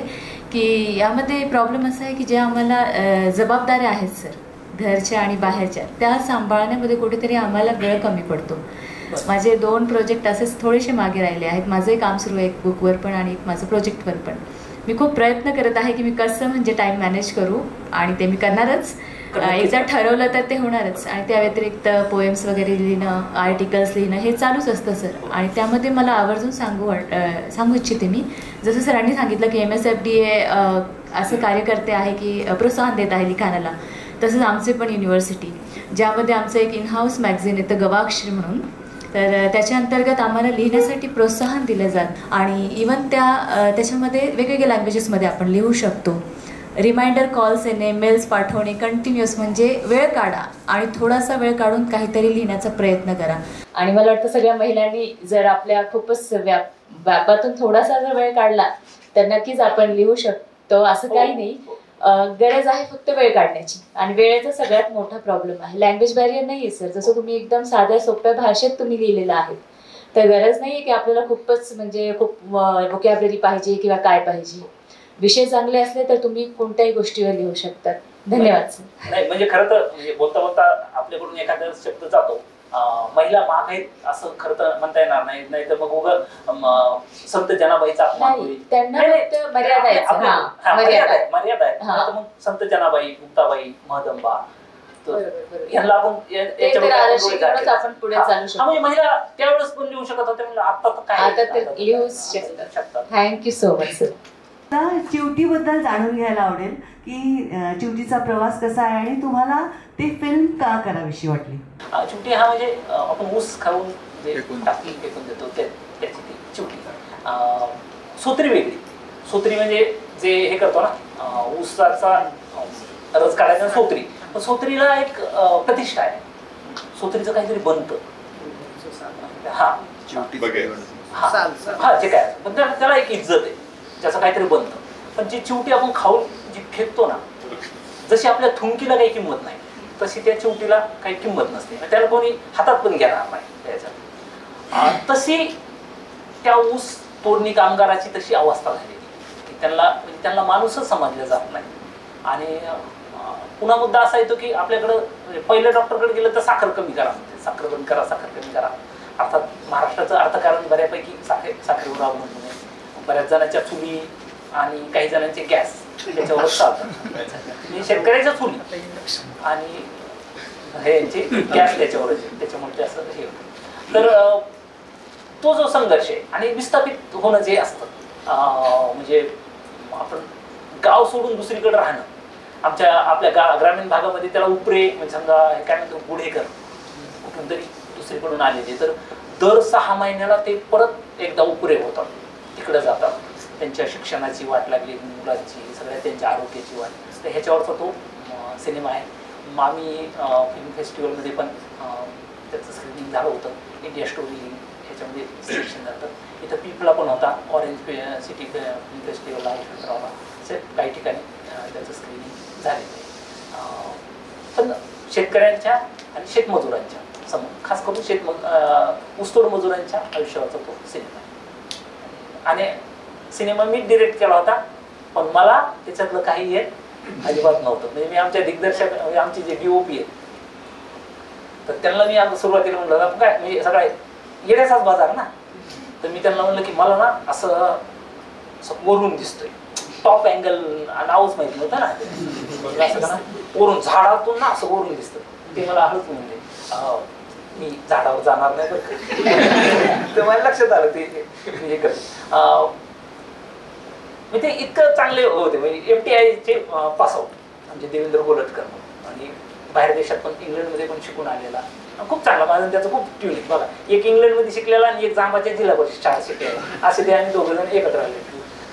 की यामध्ये प्रॉब्लेम असा आहे की ज्या आम्हाला जबाबदाऱ्या आहेत सर, घरच्या आणि बाहेरच्या, त्या सांभाळण्यामध्ये कुठेतरी आम्हाला वेळ कमी पडतो. माझे 2 प्रोजेक्ट असेच थोडेसे मागे राहिले आहेत. माझंही काम सुरू आहे एक बुकवर पण आणि माझं प्रोजेक्टवर पण. मी खूप प्रयत्न करत आहे की मी कसं म्हणजे टाईम मॅनेज करू, आणि ते मी करणारच. एकदा ठरवलं तर ते होणारच. आणि त्या व्यतिरिक्त पोएम्स वगैरे लिहिणं, आर्टिकल्स लिहिणं हे चालूच असतं सर. आणि त्यामध्ये मला आवर्जून सांगू इच्छिते मी, जसं सरांनी सांगितलं की MSFDA असं कार्य करते आहे की प्रोत्साहन देत आहे लिखाणाला, तसंच आमचे पण युनिव्हर्सिटी, ज्यामध्ये आमचं एक इनहाऊस मॅगझिन येतं गवाक्षरी म्हणून, तर त्याच्या अंतर्गत आम्हाला लिहिण्यासाठी प्रोत्साहन दिलं जातं. आणि इवन त्याच्यामध्ये वेगवेगळ्या लँग्वेजेसमध्ये आपण लिहू शकतो. रिमाइंडर कॉल्स येणे, मेल्स पाठवणे, कंटिन्युअस, म्हणजे वेळ काढा आणि थोडासा वेळ काढून काहीतरी लिहिण्याचा प्रयत्न करा. आणि मला वाटतं सगळ्या महिलांनी जर आपल्या खूपच व्यापातून थोडासा जर वेळ काढला तर नक्कीच आपण लिहू शकतो. असं काही नाही, गरज आहे फक्त वेळ काढण्याची. आणि वेळेचा सगळ्यात मोठा प्रॉब्लेम आहे. लँग्वेज बॅरियर नाही आहे सर. जसं तुम्ही एकदम साध्या सोप्या भाषेत तुम्ही लिहिलेलं आहे, तर गरज नाही आहे की आपल्याला खूपच म्हणजे खूप व्होकॅब्युलरी पाहिजे किंवा काय पाहिजे. विषय चांगले असले तर तुम्ही कोणत्याही गोष्टीवर लिहू शकतात. धन्यवाद सर. नाही म्हणजे खरं तर म्हणजे बोलता बोलता आपल्याकडून एखादा शब्द जातो, महिला माग आहेत असं खरं तर म्हणता येणार नाही. नाही तर मग उगा संत जनाबाईचा अपमान होईल. त्यांना मर्यादा आहे. मग संत जनाबाई, मुक्ताबाई, महदंबा, यांना आपण पुढे चालू शकतो. महिला त्यावेळेस पण लिहू शकत होते, म्हणजे आता तर काय, आता तर लिहू शकतात. Thank you so much sir. चिवटीबद्दल जाणून घ्यायला आवडेल की चिवटीचा प्रवास कसा आहे आणि तुम्हाला ती फिल्म का करावीशी वाटली? चिवटी हा म्हणजे आपण ऊस खाऊन जे टाकली फेकून देतो त्याची ती चिवटी. सोत्री वेगळी. सोत्री म्हणजे जे हे करतो ना, ऊसाचा रस काढायचा सोत्री. पण सोत्रीला एक प्रतिष्ठा आहे, सोत्रीचं काहीतरी बनतं. हा जे काय पण त्याला एक इज्जत आहे, ज्याचं काहीतरी बनतं. पण जी चिवटी आपण खाऊन जी फेकतो ना, जशी आपल्या थुंकीला काही किंमत नाही तशी त्या चिवटीला काही किंमत नसते, त्याला कोणी हातात पण घेणार नाही त्याच्यात. तशी त्या ऊस तोडणी कामगाराची तशी अवस्था झालेली की त्यांना माणूसच समजलं जात नाही. आणि पुन्हा मुद्दा असा येतो की आपल्याकडं पहिल्या डॉक्टरकडे गेलं तर साखर कमी करा, साखर बंद करा, साखर कमी करा. अर्थात महाराष्ट्राचं अर्थकारण बऱ्यापैकी साखरेवर अवलंबून आहे. बऱ्याच जणांच्या चुली आणि काही जणांचे गॅस त्याच्यावरच चालतात. शेतकऱ्याच्या चुली आणि हे गॅस त्याच्यामुळे ते असं हे होतं. तर तो जो संघर्ष आहे आणि विस्थापित होणं जे असतं म्हणजे आपण गाव सोडून दुसरीकडे राहणं, आपल्या ग्रामीण भागामध्ये त्याला उपरे म्हणजे समजा काय म्हणतो गुढेकर कुठून तरी दुसरीकडून आलेले, तर दर 6 महिन्याला ते परत एकदा उपरे होतात, तिकडे जातात. त्यांच्या शिक्षणाची वाट लागली, मुलांची, सगळ्या त्यांच्या आरोग्याची वाट. तर ह्याच्यावरचा तो सिनेमा आहे. मामी फिल्म फेस्टिवलमध्ये पण त्याचं स्क्रीनिंग झालं होतं. इंडिया स्टोरी ह्याच्यामध्ये सिलेक्शन झालं. इथं पिपला पण होता, ऑरेंज सिटी फिल्म फेस्टिवलला यशवंतरावला, काही ठिकाणी त्याचं स्क्रीनिंग झालेलं आहे. पण शेतकऱ्यांच्या आणि शेतमजुरांच्या समोर, खास करून ऊसतोड मजुरांच्या आयुष्यावरचा तो सिनेमा आहे. आणि सिनेमा मी डिरेक्ट केला होता, पण मला त्याच्यातलं काही येत अजिबात नव्हतं. म्हणजे मी आमच्या दिग्दर्शक म्हणजे आमचे जे DOP आहेत तर त्यांना मी आता सुरुवातीला म्हणलं काय म्हणजे सगळा येण्याचाच बाजार ना, तर मी त्यांना म्हणलं की मला ना असं वरून दिसतोय, टॉप अँगल नावच माहिती नव्हतं ना, असं ना वरून झाडातून ना असं वरून दिसतं. ते मला हळूच म्हणले मी झाडावर जाणार नाही बरं. तर मला लक्षात आलं ते हे करत. ते इतकं चांगले होते म्हणजे FTIचे पास आउट म्हणजे देवेंद्र गोलटकर आणि बाहेर देशात पण इंग्लंडमध्ये पण शिकून आलेला खूप चांगला माझा त्याचं खूप ट्युनिक. बघा एक इंग्लंडमध्ये शिकलेला आणि एक जांबाच्या जिल्हा परिषद शाळा शिकलेला असे ते आम्ही दोघं जण एकत्र आले.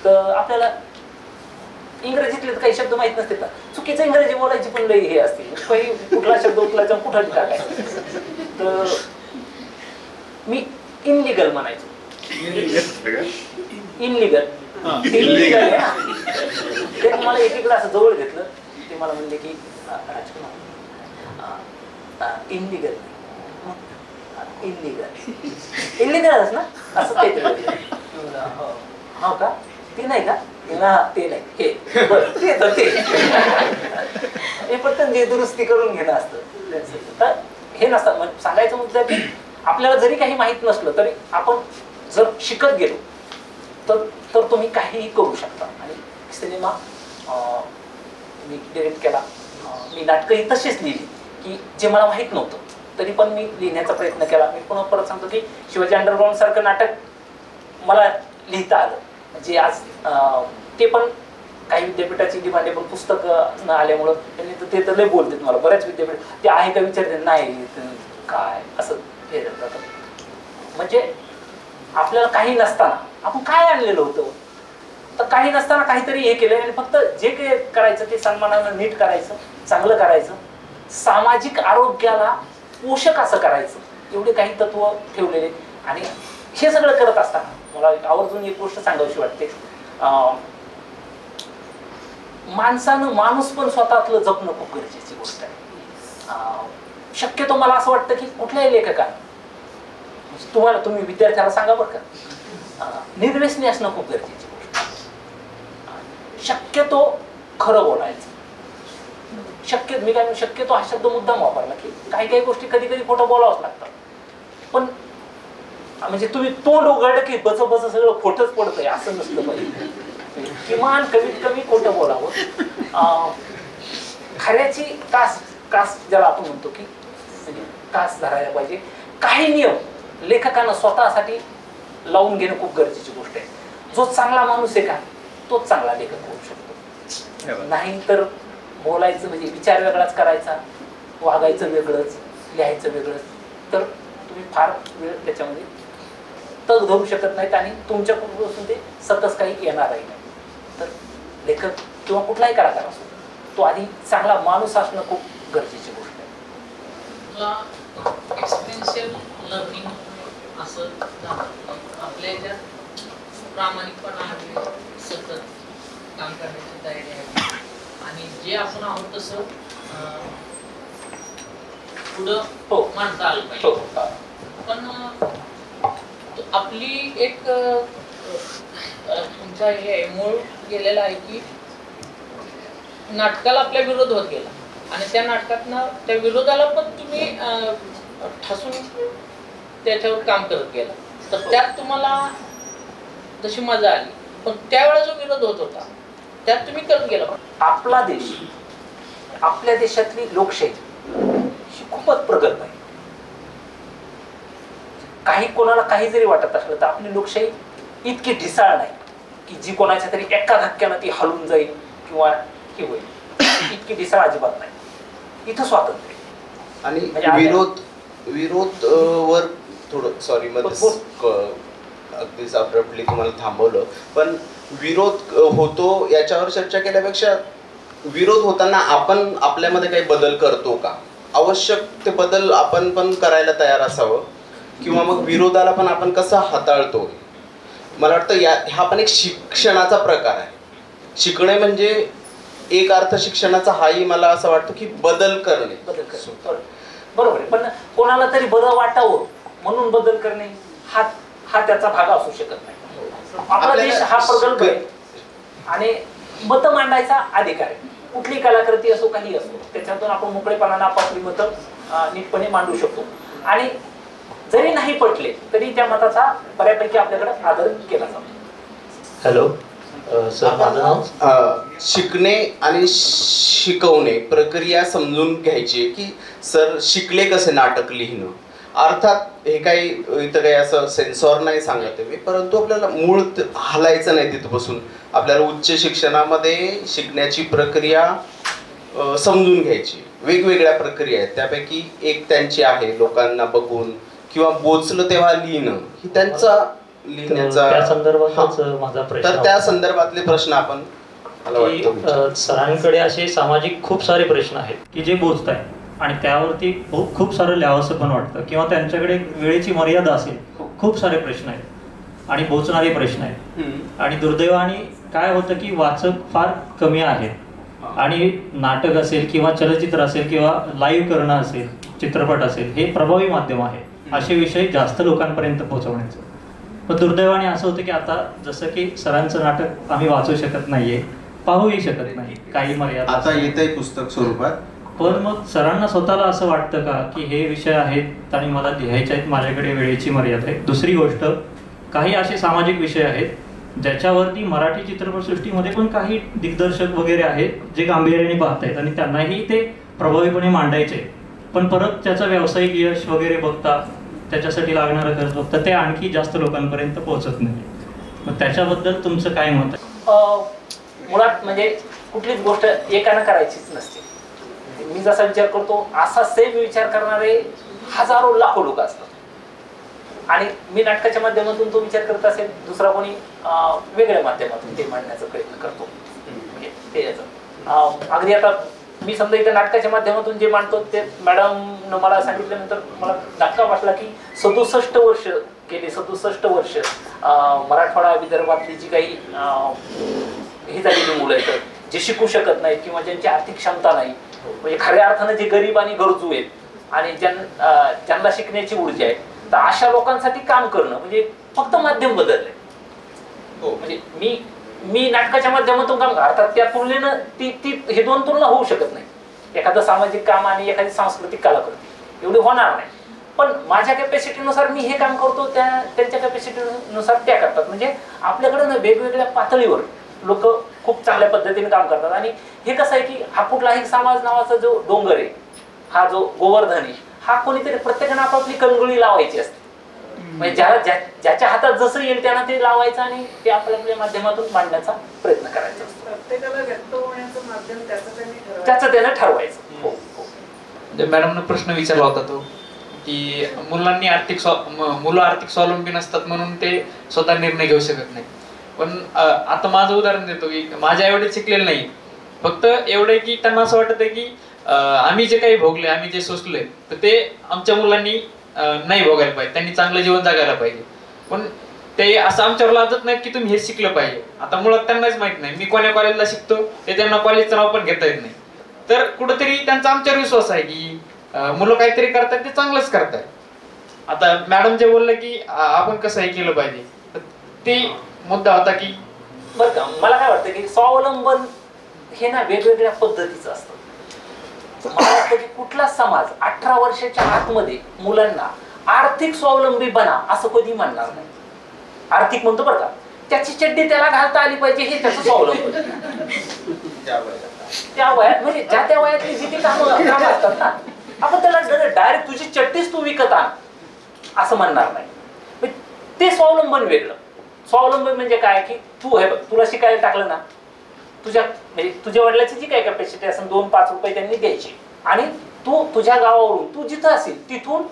तर आपल्याला इंग्रजीतले काही शब्द माहित नसते का, चुकीचं इंग्रजी बोलायची पण लई हे असते, काही कुठला शब्द उचलायचा कुठला टाकायचा. तर मी इनलिगल म्हणायचो, इनलिगल आहे ना. ते मला एकीकडे असं जवळ घेतलं, ते मला म्हणले की राजकुमार इनलिगल इनलिगलच ना असं काहीतरी. हो का, ते नाही का, ते नाही हे बरं ते फक्त जे दुरुस्ती करून घेणं असतं. तर हे नसतं सांगायचं मुद्दा की आपल्याला जरी काही माहित नसलं तरी आपण जर शिकत गेलो तर तुम्ही काहीही करू शकता. आणि सिनेमा मी डिरेक्ट केला, मी नाटकंही तशीच लिहिली की जे मला माहीत नव्हतं तरी पण मी लिहिण्याचा प्रयत्न केला. मी पुन्हा परत सांगतो की शिवाजी अंडरग्राऊंड सारखं नाटक मला लिहिता आलं, जे आज ते पण काही विद्यापीठाची डिमांडेबल पुस्तकं न आल्यामुळं त्यांनी ते तर लय बोलतात मला, बऱ्याच विद्यापीठ ते आहे का विचारते नाही काय असं हे जातं. म्हणजे आपल्याला काही नसताना आपण काय आणलेलं होतं, तर काही नसताना काहीतरी हे केलं आणि फक्त जे काही करायचं ते सन्मानानं नीट करायचं, चांगलं करायचं, सामाजिक आरोग्याला पोषक असं करायचं, एवढे काही तत्व ठेवलेले. आणि हे सगळं करत असताना मला आवर्जून एक गोष्ट सांगावीशी वाटते, माणूस पण स्वतःतलं जपणं खूप गरजेची गोष्ट आहे. शक्यतो मला असं वाटतं की कुठल्याही लेखकाने तुम्ही विद्यार्थ्याला सांगा बरं का, निर्व्यसनी असणं खूप गरजेची गोष्ट आहे. शक्यतो खरं बोलायचं, मी काय शक्यतो हा शब्द मुद्दाम वापरला की काही गोष्टी कधी कधी खोटं बोलावंच लागतात. पण म्हणजे तुम्ही तोंड उघडलं की बच सगळं खोटंच पडतंय असं नसलं पाहिजे. किमान कमीत कमी खोटं बोलावं. खऱ्याची कास ज्याला आपण म्हणतो की म्हणजे कास धरायला पाहिजे. काही नियम लेखकांना स्वतःसाठी लावून घेणं खूप गरजेची गोष्ट आहे. जो चांगला माणूस आहे का तोच चांगला लेखक होऊ शकतो. नाही तर बोलायचं म्हणजे विचार वेगळाच करायचा, वागायचं वेगळंच, लिहायचं वेगळंच, तर तुम्ही फार वेळ त्याच्यामध्ये तग धरू शकत नाहीत आणि तुमच्याकडून ते सकस काही येणारही नाही. तर लेखक किंवा कुठलाही कलाकार असो तो आधी चांगला माणूस असणं खूप गरजेची गोष्ट आहे. एक्सपिरियन्शियल लर्निंग असं आपल्या याच्यात प्रामाणिकपणा हवी, सतत काम करण्याची तयारी आहे आणि जे आपण आहोत तसं पुढं माणसं आलं पाहिजे. पण आपली एक तुमचा हे मूळ गेलेला आहे की नाटकाला आपल्या विरोध होत गेला आणि त्या नाटकातनं त्या विरोधाला पण तुम्ही ठासून त्याच्यावर काम करत गेला. तर त्यात तुम्हाला जशी मजा आली, पण त्यावेळेला जो विरोध होत होता त्यात तुम्ही करत गेला. आपला देश, आपल्या देशातली लोकशाही ही खूपच प्रगत आहे. काही कोणाला काही जरी वाटत असलं तर आपली लोकशाही इतकी ढिसाळ नाही की जी कोणाच्या तरी एका धक्क्यानं ती हलून जाईल किंवा हे होईल. इतकी ढिसाळ अजिबात नाही. इथं स्वातंत्र्य आणि म्हणजे विरोध वर थोडं सॉरी मध्ये अगदीच अब्रप्टली तुम्हाला थांबवलं, पण विरोध होतो याच्यावर चर्चा केल्यापेक्षा विरोध होताना आपण आपल्यामध्ये काही बदल करतो का, आवश्यक ते बदल आपण पण करायला तयार असावं, किंवा मग विरोधाला पण आपण कसं हाताळतो. मला वाटतं हा पण एक शिक्षणाचा प्रकार आहे. शिकणे म्हणजे एक अर्थ शिक्षणाचा हाही मला असं वाटतं की बदल करणे. बरोबर आहे. पण कोणाला तरी बरं वाटावं म्हणून बदल करणे हा त्याचा भाग असू शकत नाही. आपला देश हा प्रगल्भ आहे आणि मतं मांडायचा अधिकार आहे. कुठली कलाकृती असो, काही असो, त्याच्यातून आपण मोकळेपणाने आपापली मतं नीटपणे मांडू शकतो. आणि जरी नाही पटले तरी त्या मताचा बऱ्यापैकी आपल्याकडे आदर केला जातो. हॅलो सर, माझं नाव शिकणे आणि शिकवणे प्रक्रिया समजून घ्यायची की सर शिकले कसे नाटक लिहिणं. अर्थात हे काही इथं काही असं सेन्सॉर नाही सांगत मी, परंतु आपल्याला मूळ हलायचं नाही तिथपासून. आपल्याला उच्च शिक्षणामध्ये शिकण्याची प्रक्रिया समजून घ्यायची. वेगवेगळ्या प्रक्रिया आहेत, त्यापैकी एक त्यांची आहे लोकांना बघून किंवा बोचलं तेव्हा लिहिणं, ही त्यांचा लिहिण्याचा त्या संदर्भातच माझा प्रश्न. तर त्या संदर्भातले प्रश्न आपण मला वाटतं सरांकडे असे सामाजिक खूप सारे प्रश्न आहेत की जे बोचत आहेत आणि त्यावरती खूप सारं लिहावंसं पण वाटतं, किंवा त्यांच्याकडे वेळेची मर्यादा असेल. खूप सारे प्रश्न आहेत आणि बोचणारे प्रश्न आहेत. आणि दुर्दैवाने काय होतं की वाचक फार कमी आहेत आणि नाटक असेल किंवा चलचित्र असेल किंवा लाईव्ह करणं असेल, चित्रपट असेल, हे प्रभावी माध्यम आहे असे विषय जास्त लोकांपर्यंत पोहोचवण्याचं. पण दुर्दैवाने असं होतं की आता जसं की सरांचं नाटक आम्ही वाचू शकत नाहीये, पाहूही शकत नाही, काही मर्यादा आता येत आहे पुस्तक स्वरूपात. पण मग सरांना स्वतःला असं वाटतं का की हे विषय आहेत आणि मला लिहायचे आहेत, माझ्याकडे वेळेची मर्यादा आहे. दुसरी गोष्ट, काही असे सामाजिक विषय आहेत ज्याच्यावरती मराठी चित्रपटसृष्टीमध्ये पण काही दिग्दर्शक वगैरे आहेत जे गांभीर्याने पाहतायत आणि त्यांनाही ते प्रभावीपणे मांडायचे, पण परत त्याचं व्यावसायिक यश वगैरे बघता, त्याच्यासाठी लागणारा खर्च बघता ते आणखी जास्त लोकांपर्यंत पोहोचत नाही. मग त्याच्याबद्दल तुमचं काय मत आहे? मुळात म्हणजे कुठलीच गोष्ट एकानं करायचीच नसते. मी जसा विचार करतो असा सेम विचार करणारे हजारो लाखो लोक असतात आणि मी नाटकाच्या माध्यमातून तो विचार करत असेल, दुसरा कोणी वेगळ्या माध्यमातून ते मांडण्याचा प्रयत्न करतो. म्हणजे ते याचं अगदी आता मी समजा इथं नाटकाच्या माध्यमातून जे मांडतो ते मॅडमनं मला सांगितल्यानंतर मला धक्का बसला की 67 वर्ष गेली 67 वर्ष मराठवाडा विदर्भातली जी काही ही झालेली मुलं आहेत जे शिकू शकत नाहीत किंवा ज्यांची आर्थिक क्षमता नाही, म्हणजे खऱ्या अर्थानं जे गरीब आणि गरजू आहेत आणि ज्यांना शिकण्याची ऊर्जा आहे, तर अशा लोकांसाठी काम करणं म्हणजे फक्त माध्यम बदललंय. म्हणजे मी नाटकाच्या माध्यमातून काम, अर्थात त्या तुलनेनं ती हे दोन तुलना होऊ शकत नाही. एखादं सामाजिक काम आणि एखादी सांस्कृतिक कलाकृती एवढी होणार नाही. पण माझ्या कॅपॅसिटीनुसार मी हे काम करतो, त्यांच्या कॅपॅसिटीनुसार त्या करतात. म्हणजे आपल्याकडे ना वेगवेगळ्या पातळीवर लोक खूप चांगल्या पद्धतीने काम करतात. आणि हे कसं आहे की हा कुठलाही समाज नावाचा जो डोंगर आहे, हा जो गोवर्धन आहे, हा कोणीतरी प्रत्येकानं आपापली कणगुळी लावायची असते. म्हणजे ज्याच्या हातात जसं येईल त्यांना ते लावायचं आणि ते आपल्या माध्यमातून मांडण्याचा प्रयत्न करायचा असतो. प्रत्येकाला व्यक्त होण्याचं माध्यम त्याचं त्यानं ठरवायचं. हो. मॅडमनं प्रश्न विचारला होता तो की मुलांनी मुलं आर्थिक स्वावलंबी नसतात म्हणून ते स्वतः निर्णय घेऊ शकत नाही. पण आता माझं उदाहरण देतो की माझ्या एवढे शिकलेलं नाही, फक्त एवढं की त्यांना असं वाटत आहे की आम्ही जे काही भोगले, आम्ही जे सोसलोय, तर ते आमच्या मुलांनी नाही भोगायला पाहिजे, त्यांनी चांगलं जीवन जगायला पाहिजे. पण ते असं आमच्यावर लादत नाहीत की तुम्ही हे शिकलं पाहिजे. आता मुळात त्यांनाच माहित नाही मी कोण्या कॉलेजला शिकतो, ते त्यांना कॉलेजचं नाव पण घेता येत नाही. तर कुठंतरी त्यांचा आमच्यावर विश्वास आहे की मुलं काहीतरी करतात ते चांगलंच करतात. आता मॅडम जे बोललं की आपण कसं हे केलं पाहिजे, ते मुद्दा होता की बरं का, मला काय वाटतं की स्वावलंबन हे ना वेगवेगळ्या पद्धतीचं असतं. मला वाटतं की कुठला समाज 18 वर्षाच्या आतमध्ये मुलांना आर्थिक स्वावलंबी बना असं कधी म्हणणार नाही. आर्थिक म्हणतो बरं का, त्याची चड्डी त्याला घालता आली पाहिजे हे त्याचं स्वावलंबन. त्या वयात म्हणजे ज्या त्या वयातली जी ती कामं असतात ना, आपण त्याला डायरेक्ट तुझी चड्डीच तू विकत आण असं म्हणणार नाही. ते स्वावलंबन वेगळं. स्वावलंबन म्हणजे काय की तू हे बघ, तुला शिकायला टाकलं ना, तुझ्या म्हणजे तुझ्या वडिलांची जी काही कॅपॅसिटी असेल 2-5 रुपये त्यांनी द्यायचे आणि तू तुझ्या गावावरून तू जिथं असेल तिथून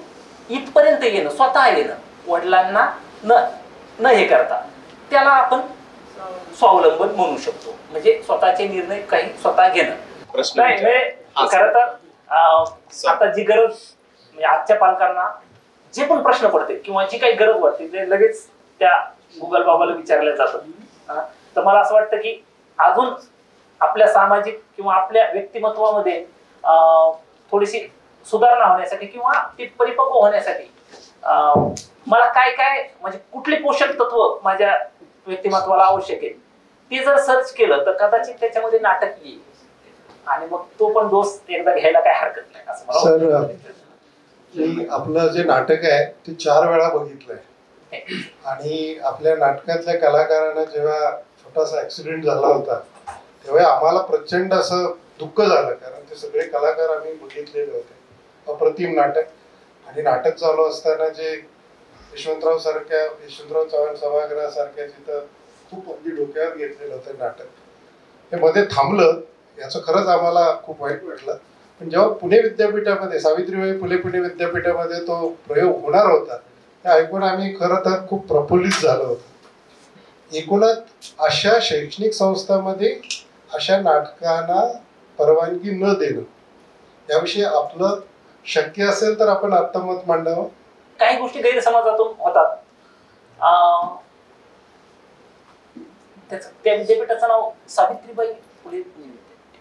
इथपर्यंत येणं, स्वतः येणं, वडिलांना न हे करता, त्याला आपण स्वावलंबन म्हणू शकतो. म्हणजे स्वतःचे निर्णय काही स्वतः घेणं. खरं तर आता जी गरज म्हणजे आजच्या पालकांना जे पण प्रश्न पडते किंवा जी काही गरज वाटते ते लगेच त्या गुगल बाबाला विचारल्या जातात. तर मला असं वाटतं की अजून आपल्या सामाजिक किंवा आपल्या व्यक्तिमत्वामध्ये थोडीशी सुधारणा होण्यासाठी किंवा ती परिपक्व होण्यासाठी मला काय काय म्हणजे कुठली पोषक तत्व माझ्या व्यक्तिमत्वाला आवश्यक आहे ते जर सर्च केलं तर कदाचित त्याच्यामध्ये नाटक येईल आणि मग तो पण दोष एकदा घ्यायला काय हरकत नाही असं मला सर. आपलं जे नाटक आहे ते 4 वेळा बघितलंय आणि आपल्या नाटकातल्या कलाकारांना जेव्हा छोटासा ऍक्सिडेंट झाला होता तेव्हा आम्हाला प्रचंड असं दुःख झालं, कारण ते सगळे कलाकार आम्ही बघितलेले होते. अप्रतिम नाटक. आणि नाटक चालू असताना जे यशवंतराव चव्हाण सभागृहासारख्या जिथं खूप अगदी डोक्यावर घेतलेलं होतं नाटक, हे मध्ये थांबलं. याचं खरंच आम्हाला खूप वाईट वाटलं. पण जेव्हा पुणे विद्यापीठामध्ये सावित्रीबाई फुले पुणे विद्यापीठामध्ये तो प्रयोग होणार होता ते ऐकून आम्ही खरं तर खूप प्रफुल्लित झालो होतो. एकूणच अशा शैक्षणिक संस्थांमध्ये अशा नाटकांना परवानगी न देणं याविषयी आपलं शक्य असेल तर आपण आता मत मांडावं. काही गोष्टी गैरसमजातून होतात. त्या विद्यापीठाचं नाव सावित्रीबाई फुले विद्यापीठ,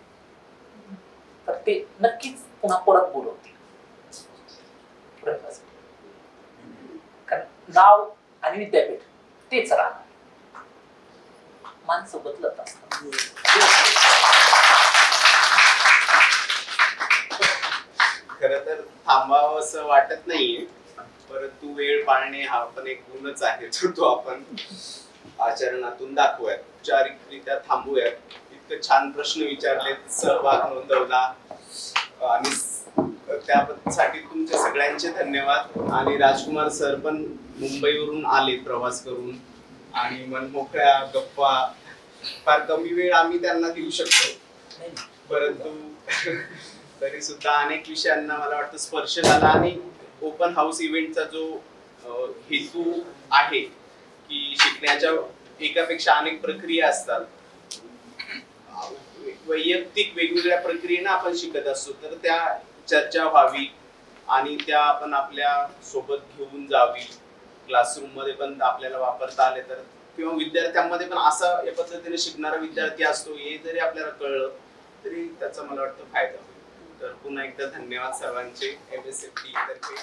तर ते नक्कीच पुन्हा परत बोलवतील. कारण नाव आणि विद्यापीठ तेच राहणार. माणसं बदलत असतात. खर तर थांबावं असं वाटत नाहीये, परंतु वेळ पाळणे हा पण एक गुणच आहे तो आपण आचरणातून दाखवूयात. औपचारिकरित्या थांबूयात. इतकं छान प्रश्न विचारले, सहभाग नोंदवला आणि त्यासाठी तुमच्या सगळ्यांचे धन्यवाद. आणि राजकुमार सर पण मुंबईवरून आले प्रवास करून आणि मनमोकळ्या गप्पा फार कमी वेळ आम्ही त्यांना देऊ शकतो, परंतु तरी सुद्धा अनेक विषयांना मला वाटतं स्पर्श झाला. आणि ओपन हाऊस इव्हेंटचा जो हेतू आहे की शिकण्याच्या एकापेक्षा अनेक प्रक्रिया असतात, वैयक्तिक वेगवेगळ्या प्रक्रियेनं आपण शिकत असतो, तर त्या चर्चा व्हावी आणि त्या आपण आपल्या सोबत घेऊन जावी. क्लासरूम मध्ये पण आपल्याला वापरता आले तर, किंवा विद्यार्थ्यांमध्ये पण असा या पद्धतीने शिकणारा विद्यार्थी असतो हे जरी आपल्याला कळलं तरी त्याचा मला वाटतं फायदा होईल. तर पुन्हा एकदा धन्यवाद सर्वांचे MSFT तर्फे.